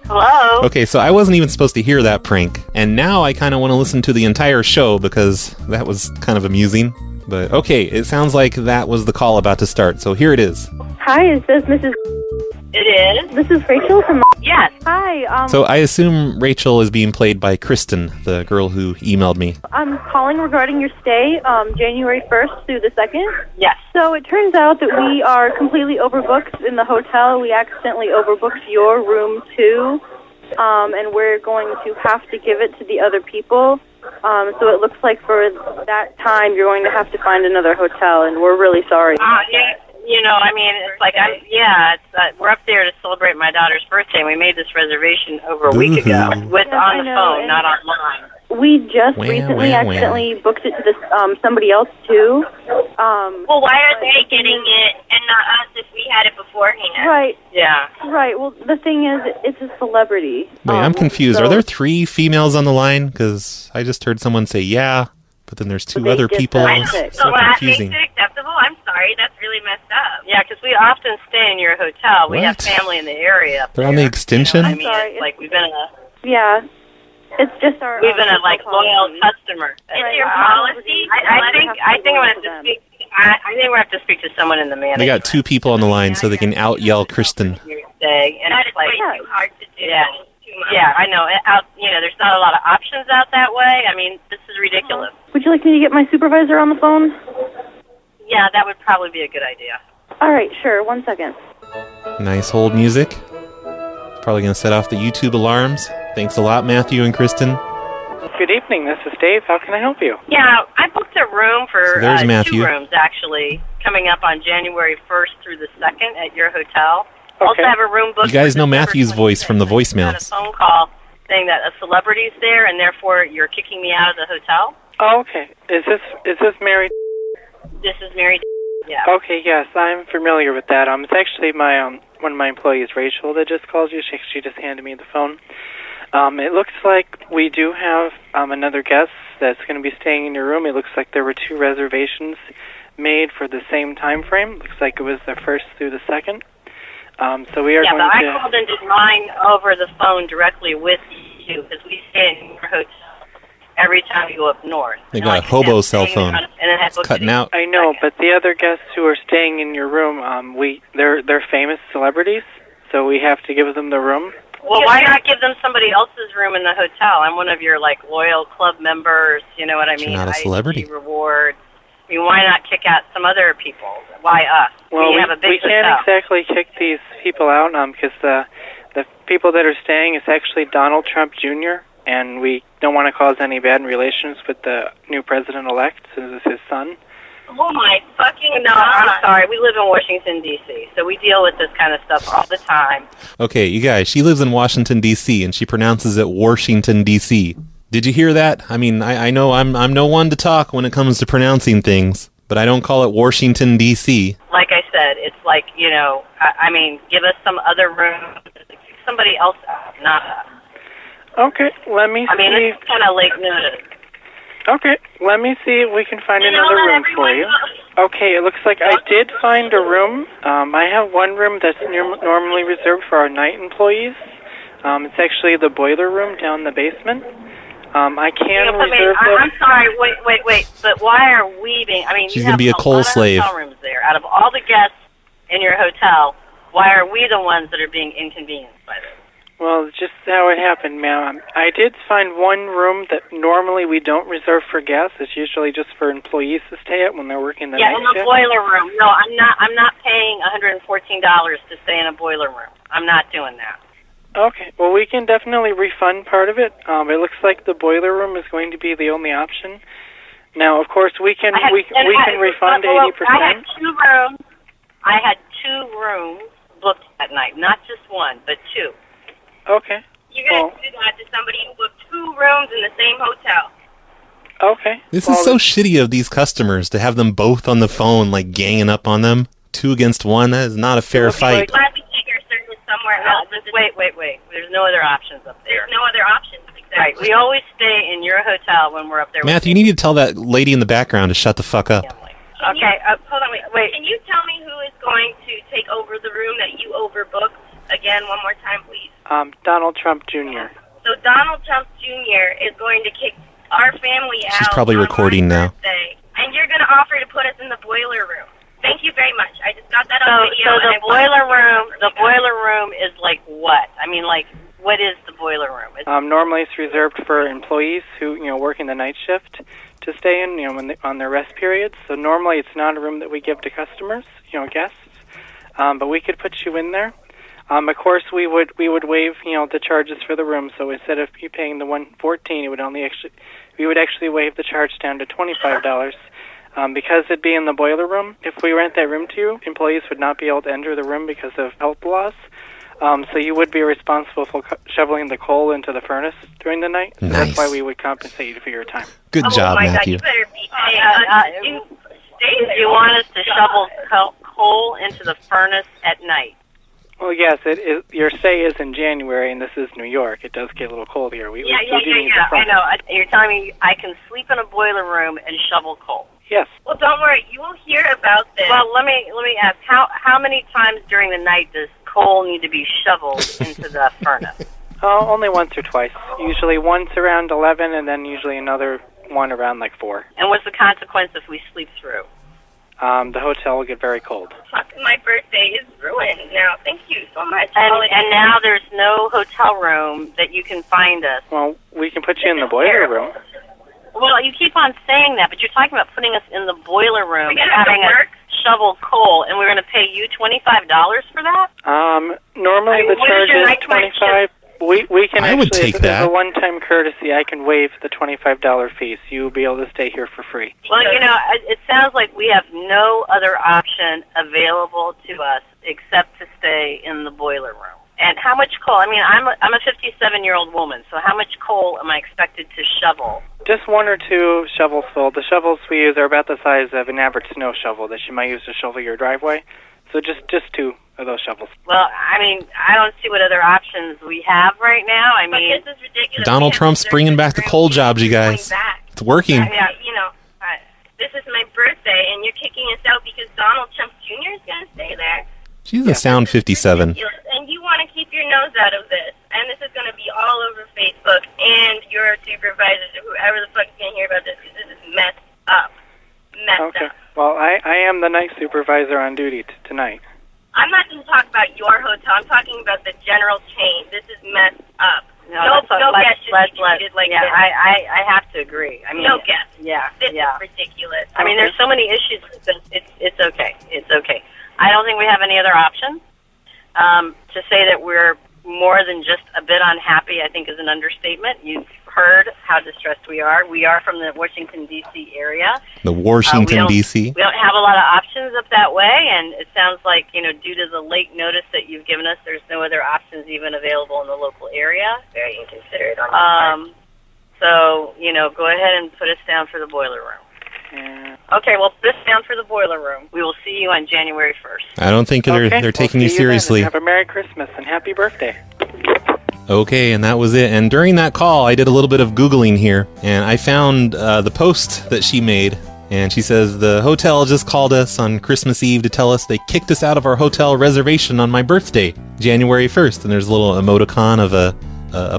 Hello? Okay, so I wasn't even supposed to hear that prank, and now I kind of want to listen to the entire show because that was kind of amusing. But okay, it sounds like that was the call about to start, so here it is. Hi, is this Mrs. It is. This is Rachel from... Yes. Hi, So I assume Rachel is being played by Kristen, the girl who emailed me. I'm calling regarding your stay, January 1st through the 2nd. Yes. So it turns out that we are completely overbooked in the hotel. We accidentally overbooked your room too, and we're going to have to give it to the other people. So it looks like for that time you're going to have to find another hotel, and we're really sorry. You know, I mean, it's like, we're up there to celebrate my daughter's birthday, and we made this reservation over a week ago on the phone, not online. we just recently accidentally booked it to this somebody else too. Well, why are they getting it and not us if we had it beforehand? Right. Yeah. Right. Well, the thing is, it's a celebrity. Wait, I'm confused. so- Are there 3 females on the line? Because I just heard someone say yeah, but then there's 2 other people. So that makes it acceptable? I'm sorry, that's really messed up. Yeah, because we often stay in your hotel. We have What? family in the area. They're on the extension? I mean, it's like we've been Yeah. It's just our. we've been a loyal customer. It's your policy. I think I'm gonna have to speak. I think we have to speak to someone in the management. They got 2 people on the line so they can out-yell Kristen. Day, and it's like too hard to do. Yeah, I know. There's not a lot of options out that way. I mean, this is ridiculous. Would you like me to get my supervisor on the phone? Yeah, that would probably be a good idea. All right, sure. 1 second. Nice hold music. Probably going to set off the YouTube alarms. Thanks a lot, Matthew and Kristen. Good evening, this is Dave. How can I help you? Yeah, I booked a room for So there's Matthew. 2 rooms, actually, coming up on January 1st through the 2nd at your hotel. Also have a room booked. You guys for know December Matthew's voice from the got a voicemails. phone call saying that a celebrity's there, and therefore you're kicking me out of the hotel. Oh, okay. Is this Mary? This is Mary. Yeah. Okay, yes, I'm familiar with that. It's actually my one of my employees, Rachel, that just called you. She just handed me the phone. It looks like we do have another guest that's going to be staying in your room. It looks like there were 2 reservations made for the same time frame. Looks like it was the 1st through the 2nd. So we are Yeah, going but to... I called and did mine over the phone directly with you because we stay in your hotel every time you go up north. They got a hobo cell phone. And it has It's cutting out. I know, but the other guests who are staying in your room, they're famous celebrities, so we have to give them the room. Well, why not give them somebody else's room in the hotel? I'm one of your loyal club members. You know what I mean? You're not a celebrity. I rewards. I mean, why not kick out some other people? Why us? Well, we have a big we can't hotel. exactly kick these people out because the people that are staying is actually Donald Trump Jr., and we don't want to cause any bad relations with the new president-elect, since it's his son. Oh my fucking no! I'm sorry. We live in Washington D.C., so we deal with this kind of stuff all the time. Okay, you guys, she lives in Washington, D.C., and she pronounces it Washington, D.C. Did you hear that? I mean, I know I'm no one to talk when it comes to pronouncing things, but I don't call it Washington, D.C. Like I said, it's like, I mean, give us some other room, somebody else out, not us. Okay, let me see. I mean, it's kind of late notice. Okay, let me see if we can find another room for you. Okay, it looks like I did find a room. I have one room that's normally reserved for our night employees. It's actually the boiler room down in the basement. I can reserve that. I'm sorry, wait. But why are we being... I mean, She's you gonna have be a coal lot slave. of hotel rooms there. Out of all the guests in your hotel, why are we the ones that are being inconvenienced by this? Well, just how it happened, ma'am. I did find one room that normally we don't reserve for guests. It's usually just for employees to stay at when they're working the night in the shift. boiler room. No, I'm not paying $114 to stay in a boiler room. I'm not doing that. Okay, well, we can definitely refund part of it. It looks like the boiler room is going to be the only option. Now, of course, we can refund 80%. I had 2 rooms booked that night, not just one, but 2. Okay. You guys do that to somebody who booked 2 rooms in the same hotel. Okay. This is so shitty of these customers to have them both on the phone, ganging up on them. 2 against 1, that is not a fair fight. Why don't we take our service somewhere else? Wait. There's no other options up there. There's no other options. Exactly. Right. We always stay in your hotel when we're up there. Matthew, you need to tell that lady in the background to shut the fuck up. Okay, hold on, wait. Can you tell me who is going to take over the room that you overbooked? Again, one more time, please. Donald Trump Jr. So Donald Trump Jr. is going to kick our family out. She's probably recording now. And you're going to offer to put us in the boiler room. Thank you very much. I just got that on video. So the boiler room is like what? I mean, what is the boiler room? Normally it's reserved for employees who, work in the night shift to stay in, on their rest periods. So normally it's not a room that we give to customers, guests. But we could put you in there. Of course, we would waive, the charges for the room. So instead of you paying the $114, we would actually waive the charge down to $25. Because it'd be in the boiler room, if we rent that room to you, employees would not be able to enter the room because of health laws. So you would be responsible for shoveling the coal into the furnace during the night. So Nice. That's why we would compensate you for your time. Good job, my Matthew. God, you better be you want us to shovel coal into the furnace at night? Well, yes, it is. Your stay is in January, and this is New York. It does get a little cold here. We do need the I furnace. know. You're telling me I can sleep in a boiler room and shovel coal? Yes. Well, don't worry. You will hear about this. Well, let me ask. How many times during the night does coal need to be shoveled into the furnace? Oh, only once or twice. Usually once around 11, and then usually another one around like 4. And what's the consequence if we sleep through? The hotel will get very cold. Fuck, my birthday is ruined now. Thank you so much. And now there's no hotel room that you can find us. Well, we can put you in the boiler room. Well, you keep on saying that, but you're talking about putting us in the boiler room and having us shovel coal, and we're going to pay you $25 for that? Normally the charge is $25. We can I would actually, take as that. a one-time courtesy, I can waive the $25 fee, so you'll be able to stay here for free. Well, it sounds like we have no other option available to us except to stay in the boiler room. And how much coal? I mean, I'm a 57-year-old woman, so how much coal am I expected to shovel? Just 1 or 2 shovels full. The shovels we use are about the size of an average snow shovel that you might use to shovel your driveway. So just 2 of those shovels. Well, I mean, I don't see what other options we have right now. I mean, this is ridiculous. Donald Trump's bringing back the coal jobs, you guys. It's working. Yeah, this is my birthday, and you're kicking us out because Donald Trump Jr. is going to stay there. She's a sound 57. And you want to keep your nose out of this. And this is going to be all over Facebook and your supervisors or whoever the fuck is going to hear about this because this is messed up. Messed up. Well, I am the night supervisor on duty tonight. I'm not going to talk about your hotel. I'm talking about the general chain. This is messed up. No guest should be treated like this. I have to agree. I mean, no guest. Yeah, this is ridiculous. I mean, there's so many issues with this. It's okay. It's okay. I don't think we have any other options. To say that we're more than just a bit unhappy, I think, is an understatement. You've heard how distressed we are. We are from the Washington, D.C. area. The Washington, D.C. We don't have a lot of options up that way, and it sounds like, due to the late notice that you've given us, there's no other options even available in the local area. Very inconsiderate on our part. So, go ahead and put us down for the boiler room. Okay, well, put us down for the boiler room. We will see you on January 1st. I don't think they're taking you seriously. Have a Merry Christmas and Happy Birthday. Okay, and that was it. And during that call, I did a little bit of Googling here, and I found the post that she made. And she says, the hotel just called us on Christmas Eve to tell us they kicked us out of our hotel reservation on my birthday, January 1st. And there's a little emoticon of a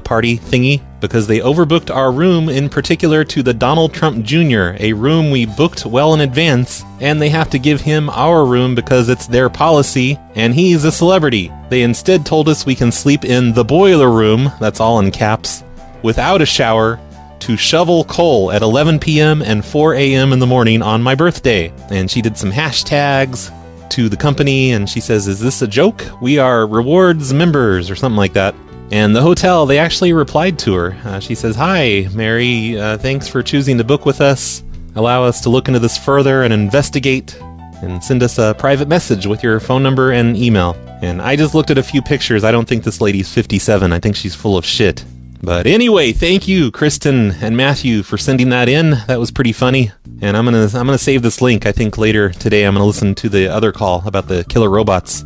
party thingy because they overbooked our room, in particular to the Donald Trump Jr., a room we booked well in advance, and they have to give him our room because it's their policy, and he's a celebrity. They instead told us we can sleep in the boiler room, that's all in caps, without a shower, to shovel coal at 11 p.m. and 4 a.m. in the morning on my birthday. And she did some hashtags to the company, and she says, is this a joke? We are rewards members, or something like that. And the hotel, they actually replied to her. She says, hi, Mary, thanks for choosing to book with us. Allow us to look into this further and investigate, and send us a private message with your phone number and email. And I just looked at a few pictures. I don't think this lady's 57. I think she's full of shit. But anyway, thank you, Kristen and Matthew, for sending that in. That was pretty funny. And I'm gonna save this link. I think later today I'm gonna listen to the other call about the killer robots.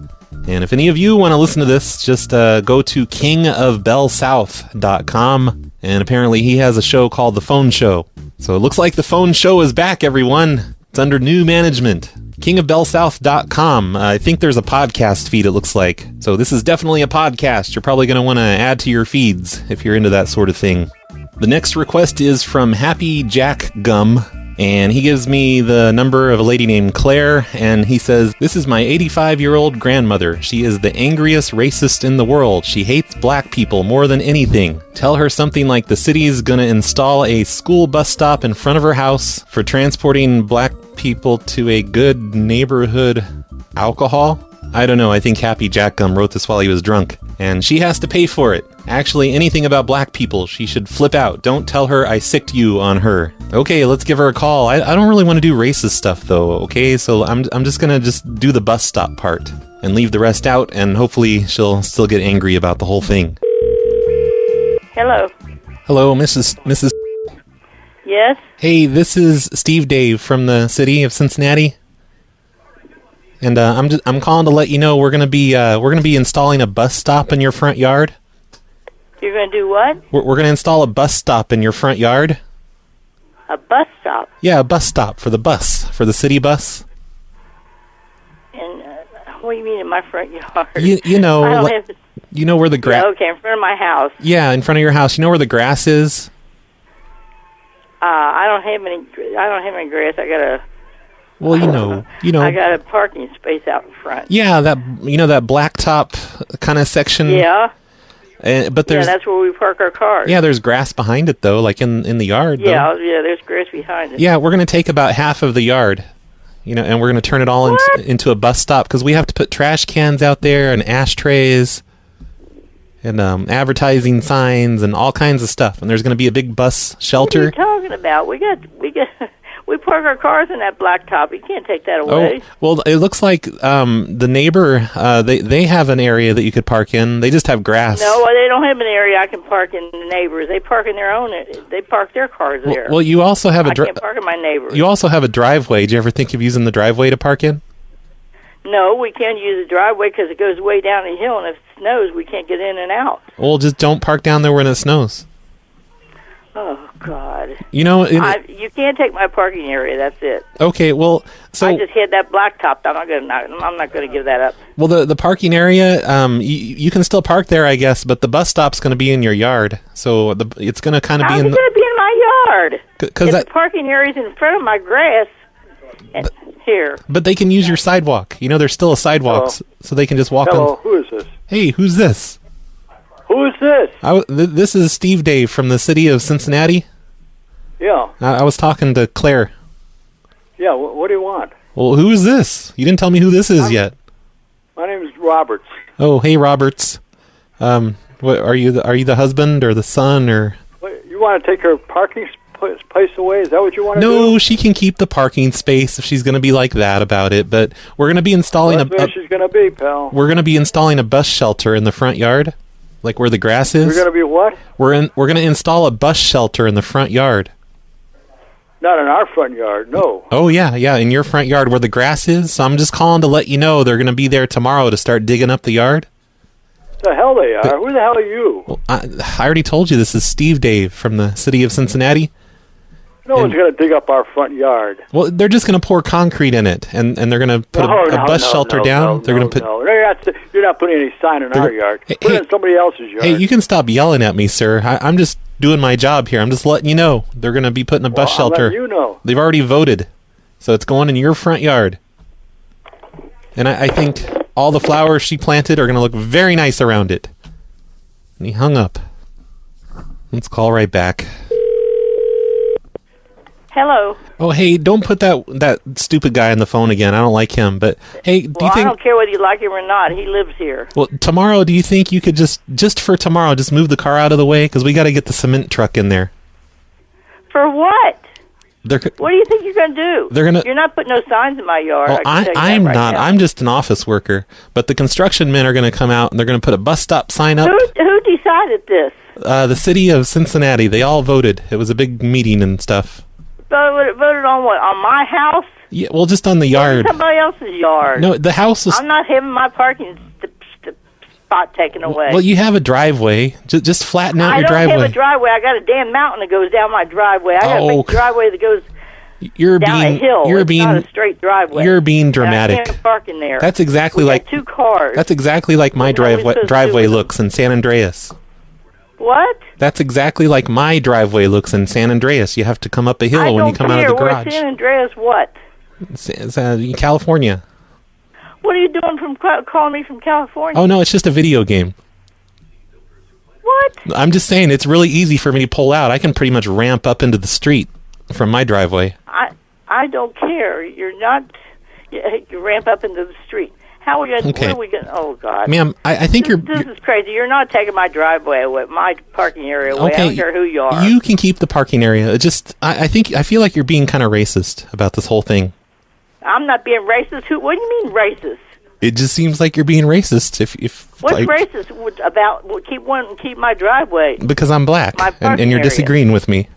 And if any of you want to listen to this, just go to kingofbellsouth.com. And apparently he has a show called The Phone Show. So it looks like The Phone Show is back, everyone. It's under new management. kingofbellsouth.com. I think there's a podcast feed, it looks like. So this is definitely a podcast. You're probably going to want to add to your feeds if you're into that sort of thing. The next request is from Happy Jack Gum. And he gives me the number of a lady named Claire, and he says, this is my 85-year-old grandmother. She is the angriest racist in the world. She hates black people more than anything. Tell her something like the city's gonna install a school bus stop in front of her house for transporting black people to a good neighborhood alcohol. I don't know, I think Happy Jack Gum wrote this while he was drunk. And she has to pay for it. Actually, anything about black people, she should flip out. Don't tell her I sicked you on her. Okay, let's give her a call. I don't really want to do racist stuff, though, okay? So I'm just gonna do the bus stop part. and leave the rest out, and hopefully she'll still get angry about the whole thing. Hello. Hello, Mrs. Yes? Hey, this is Steve Dave from the city of Cincinnati. And I'm calling to let you know we're gonna be installing a bus stop in your front yard. You're going to do what? We're gonna install a bus stop in your front yard. A bus stop? Yeah, a bus stop for the city bus. And what do you mean in my front yard? You know, I don't have you know where the grass. Yeah, okay, in front of my house. Yeah, in front of your house. You know where the grass is. I don't have any grass. I got a. Well, you know. I got a parking space out in front. Yeah, that blacktop kind of section. Yeah. But there's. Yeah, that's where we park our cars. Yeah, there's grass behind it though, like in the yard. Yeah, yeah, there's grass behind it. Yeah, we're gonna take about half of the yard, and we're gonna turn it all into a bus stop because we have to put trash cans out there and ashtrays, and advertising signs and all kinds of stuff. And there's gonna be a big bus shelter. What are you talking about? We park our cars in that blacktop. You can't take that away. Oh, well, it looks like the neighbor, they have an area that you could park in. They just have grass. No, they don't have an area I can park in. The neighbors, they park in their own. They park their cars there. Well, you also have I can't park in my neighbors. You also have a driveway. Do you ever think of using the driveway to park in? No, we can't use the driveway because it goes way down the hill, and if it snows, we can't get in and out. Well, just don't park down there when it snows. Oh God! You know, you can't take my parking area. That's it. Okay, well, so I just had that blacktop. I'm not going to give that up. Well, the parking area, you can still park there, I guess, but the bus stop's going to be in your yard, so it's going to kind of be in. How's it going to be in my yard? Because the parking area's in front of my grass. Here. But they can use your sidewalk. You know, there's still a sidewalk, so they can just walk Hello, on. who is this? Hey, who's this? Who is this? This is Steve Dave from the city of Cincinnati. Yeah. I was talking to Claire. Yeah, what do you want? Well, who is this? You didn't tell me who this is yet. My name is Roberts. Oh, hey, Roberts. What are you? Are you the husband or the son or? What, you want to take her parking place away? Is that what you want to do? No, she can keep the parking space if she's going to be like that about it. But we're going to be installing that's where she's going to be, pal. We're going to be installing a bus shelter in the front yard, like where the grass is. You're going to be what? We're going to install a bus shelter in the front yard. Not in our front yard, no. Oh yeah, in your front yard where the grass is. So I'm just calling to let you know they're going to be there tomorrow to start digging up the yard. The hell they are. Who the hell are you? Well, I already told you this is Steve Dave from the city of Cincinnati. No one's going to dig up our front yard. Well, they're just going to pour concrete in it, and they're going to put a bus shelter down. They're going to put. No, you're not putting any sign in our yard. Put it in somebody else's yard. Hey, you can stop yelling at me, sir. I'm just doing my job here. I'm just letting you know they're going to be putting a bus shelter. I'll let you know. They've already voted, so it's going in your front yard. And I think all the flowers she planted are going to look very nice around it. And he hung up. Let's call right back. Hello. Oh, hey, don't put that stupid guy on the phone again. I don't like him. But, hey, do you think... I don't care whether you like him or not. He lives here. Well, tomorrow, do you think you could just for tomorrow, just move the car out of the way? Because we got to get the cement truck in there. For what? What do you think you're going to do? You're not putting no signs in my yard. Well, I'm not. Now. I'm just an office worker. But the construction men are going to come out, and they're going to put a bus stop sign up. Who decided this? The city of Cincinnati. They all voted. It was a big meeting and stuff. Voted on what? On my house? Yeah, well, just on the yard. Somebody else's yard. No, the house is... I'm not having my parking spot taken away. Well, you have a driveway. Just flatten out your driveway. I don't have a driveway. I got a damn mountain that goes down my driveway. I got a big driveway that goes down a hill. It's not a straight driveway. You're being dramatic. I can't park in there. That's exactly like 2 cars. That's exactly like my driveway looks in San Andreas. What? That's exactly like my driveway looks in San Andreas. You have to come up a hill when you come out of the garage. Where's San Andreas what? It's California. What are you doing from calling me from California? Oh, no, it's just a video game. What? I'm just saying it's really easy for me to pull out. I can pretty much ramp up into the street from my driveway. I don't care. You're not... You ramp up into the street. How are we going? Okay. What are we going? Oh God, ma'am, I think this is crazy. You're not taking my driveway away, my parking area away. Okay, I don't care who you are. You can keep the parking area. I feel like you're being kind of racist about this whole thing. I'm not being racist. What do you mean racist? It just seems like you're being racist. What's racist about keep my driveway? Because I'm black, and you're disagreeing with me.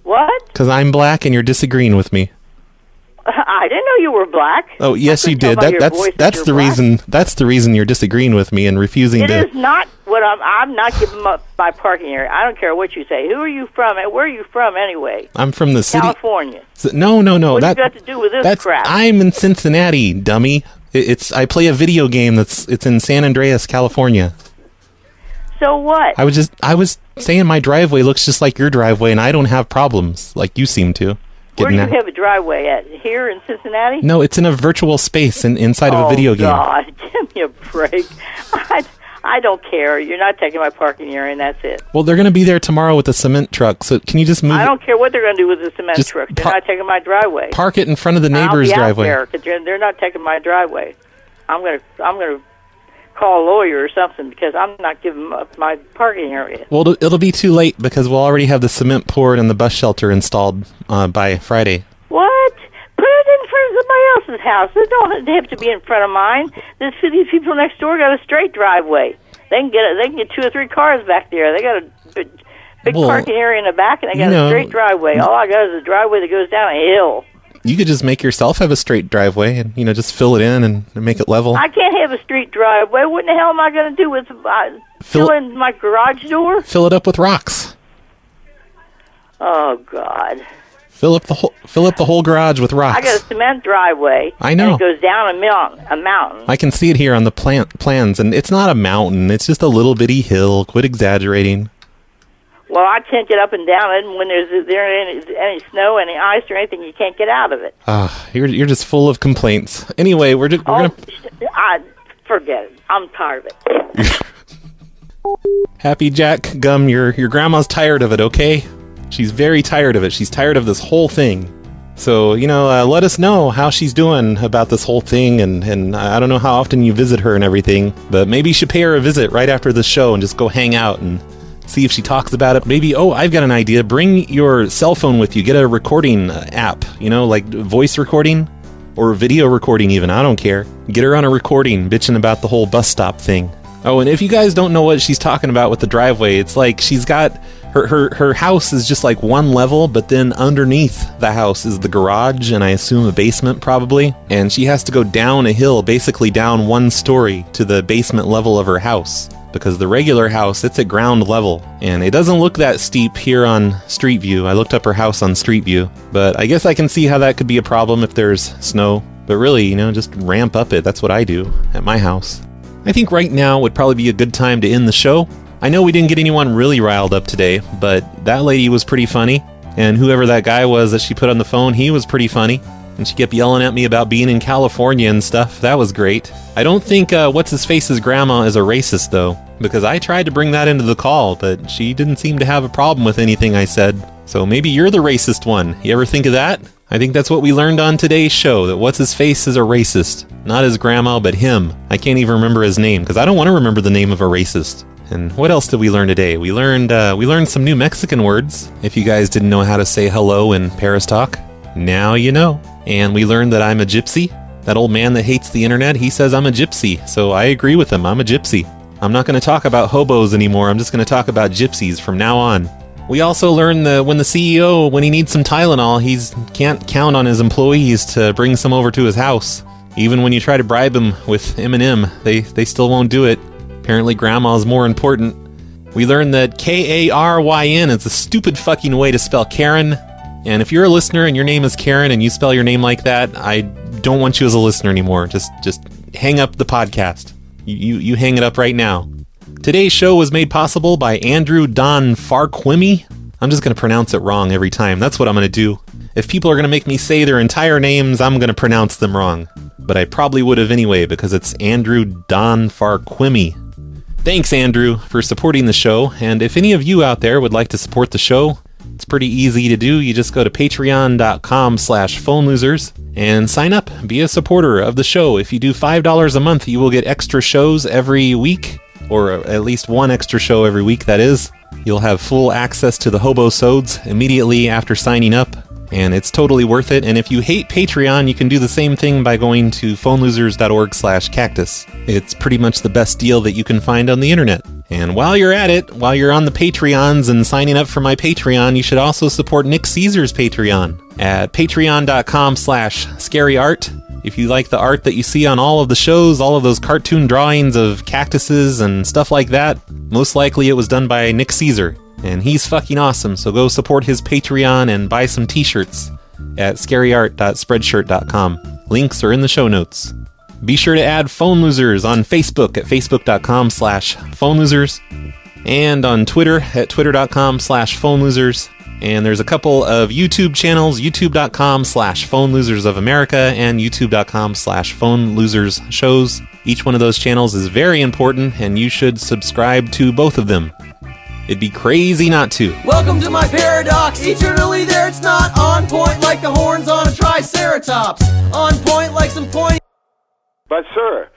What? Because I'm black and you're disagreeing with me. I didn't know you were black. Oh, yes, you did. That's the reason. That's the reason you're disagreeing with me and refusing to. It is not what I'm not giving up my parking area. I don't care what you say. Who are you from? Where are you from anyway? I'm from the city. California. No. What do you got to do with this crap? I'm in Cincinnati, dummy. I play a video game it's in San Andreas, California. So what? I was saying my driveway looks just like your driveway, and I don't have problems like you seem to. Where do you have a driveway at? Here in Cincinnati? No, it's in a virtual space inside of a video game. Oh, God. Give me a break. I don't care. You're not taking my parking area, and that's it. Well, they're going to be there tomorrow with a cement truck, so can you just move? I don't care what they're going to do with the cement truck. They're not taking my driveway. Park it in front of the neighbor's driveway. I'll be out there, 'cause they're not taking my driveway. I'm going to call a lawyer or something because I'm not giving up my parking area. Well, it'll be too late because we'll already have the cement poured and the bus shelter installed by Friday. What? Put it in front of somebody else's house. It don't have to be in front of mine. These people next door got a straight driveway. They can get 2 or 3 cars back there. They got a big parking area in the back, and they got a straight driveway. All I got is a driveway that goes down a hill. You could just make yourself have a straight driveway and, just fill it in and make it level. I can't have a street driveway. What in the hell am I going to do with fill in my garage door? Fill it up with rocks. Oh, God. Fill up the whole garage with rocks. I got a cement driveway. I know. And it goes down a mountain. I can see it here on the plans, and it's not a mountain. It's just a little bitty hill. Quit exaggerating. Well, I can't get up and down it, and when there's any snow, any ice, or anything, you can't get out of it. You're just full of complaints. Anyway, we're gonna. Forget it. I'm tired of it. Happy Jack Gum, your grandma's tired of it. Okay, she's very tired of it. She's tired of this whole thing. So let us know how she's doing about this whole thing, and I don't know how often you visit her and everything, but maybe you should pay her a visit right after the show and just go hang out and see if she talks about it. Maybe, I've got an idea. Bring your cell phone with you. Get a recording app, like voice recording or video recording even. I don't care. Get her on a recording bitching about the whole bus stop thing. Oh, and if you guys don't know what she's talking about with the driveway, it's like she's got her house is just like one level, but then underneath the house is the garage, and I assume a basement probably. And she has to go down a hill, basically down 1 story to the basement level of her house. Because the regular house, it's at ground level, and it doesn't look that steep here on Street View. I looked up her house on Street View, but I guess I can see how that could be a problem if there's snow. But really, just ramp up it. That's what I do at my house. I think right now would probably be a good time to end the show. I know we didn't get anyone really riled up today, but that lady was pretty funny, and whoever that guy was that she put on the phone, he was pretty funny. And she kept yelling at me about being in California and stuff. That was great. I don't think What's-His-Face's grandma is a racist, though, because I tried to bring that into the call, but she didn't seem to have a problem with anything I said. So maybe you're the racist one. You ever think of that? I think that's what we learned on today's show, that What's-His-Face is a racist. Not his grandma, but him. I can't even remember his name, because I don't want to remember the name of a racist. And what else did we learn today? We learned some new Mexican words. If you guys didn't know how to say hello in Paris talk, now you know. And we learned that I'm a gypsy. That old man that hates the internet, he says I'm a gypsy. So I agree with him. I'm a gypsy. I'm not going to talk about hobos anymore. I'm just going to talk about gypsies from now on. We also learned that when the CEO, when he needs some Tylenol, he can't count on his employees to bring some over to his house. Even when you try to bribe him with M&M, they still won't do it. Apparently grandma's more important. We learned that Karyn is a stupid fucking way to spell Karen. And if you're a listener and your name is Karen and you spell your name like that, I don't want you as a listener anymore. Just hang up the podcast. You hang it up right now. Today's show was made possible by Andrew Don Farquimmy. I'm just going to pronounce it wrong every time. That's what I'm going to do. If people are going to make me say their entire names, I'm going to pronounce them wrong. But I probably would have anyway, because it's Andrew Don Farquimmy. Thanks, Andrew, for supporting the show. And if any of you out there would like to support the show, it's pretty easy to do. You just go to patreon.com/phonelosers and sign up. Be a supporter of the show. If you do $5 a month, you will get extra shows every week, or at least one extra show every week, that is. You'll have full access to the Hobo-sodes immediately after signing up. and it's totally worth it. And if you hate Patreon, you can do the same thing by going to phonelosers.org/cactus. It's pretty much the best deal that you can find on the internet. And while you're at it, while you're on the Patreons and signing up for my Patreon, you should also support Nick Caesar's Patreon at patreon.com/scaryart. If you like the art that you see on all of the shows, all of those cartoon drawings of cactuses and stuff like that, most likely it was done by Nick Caesar. And he's fucking awesome, so go support his Patreon and buy some t-shirts at scaryart.spreadshirt.com. Links are in the show notes. Be sure to add Phone Losers on Facebook at facebook.com/phonelosers and on Twitter at twitter.com/phonelosers. And there's a couple of YouTube channels, youtube.com/phonelosers of America and youtube.com/phonelosers shows. Each one of those channels is very important, and you should subscribe to both of them. It'd be crazy not to. Welcome to my paradox. Eternally there, it's not on point like the horns on a triceratops. On point like some point. But sir.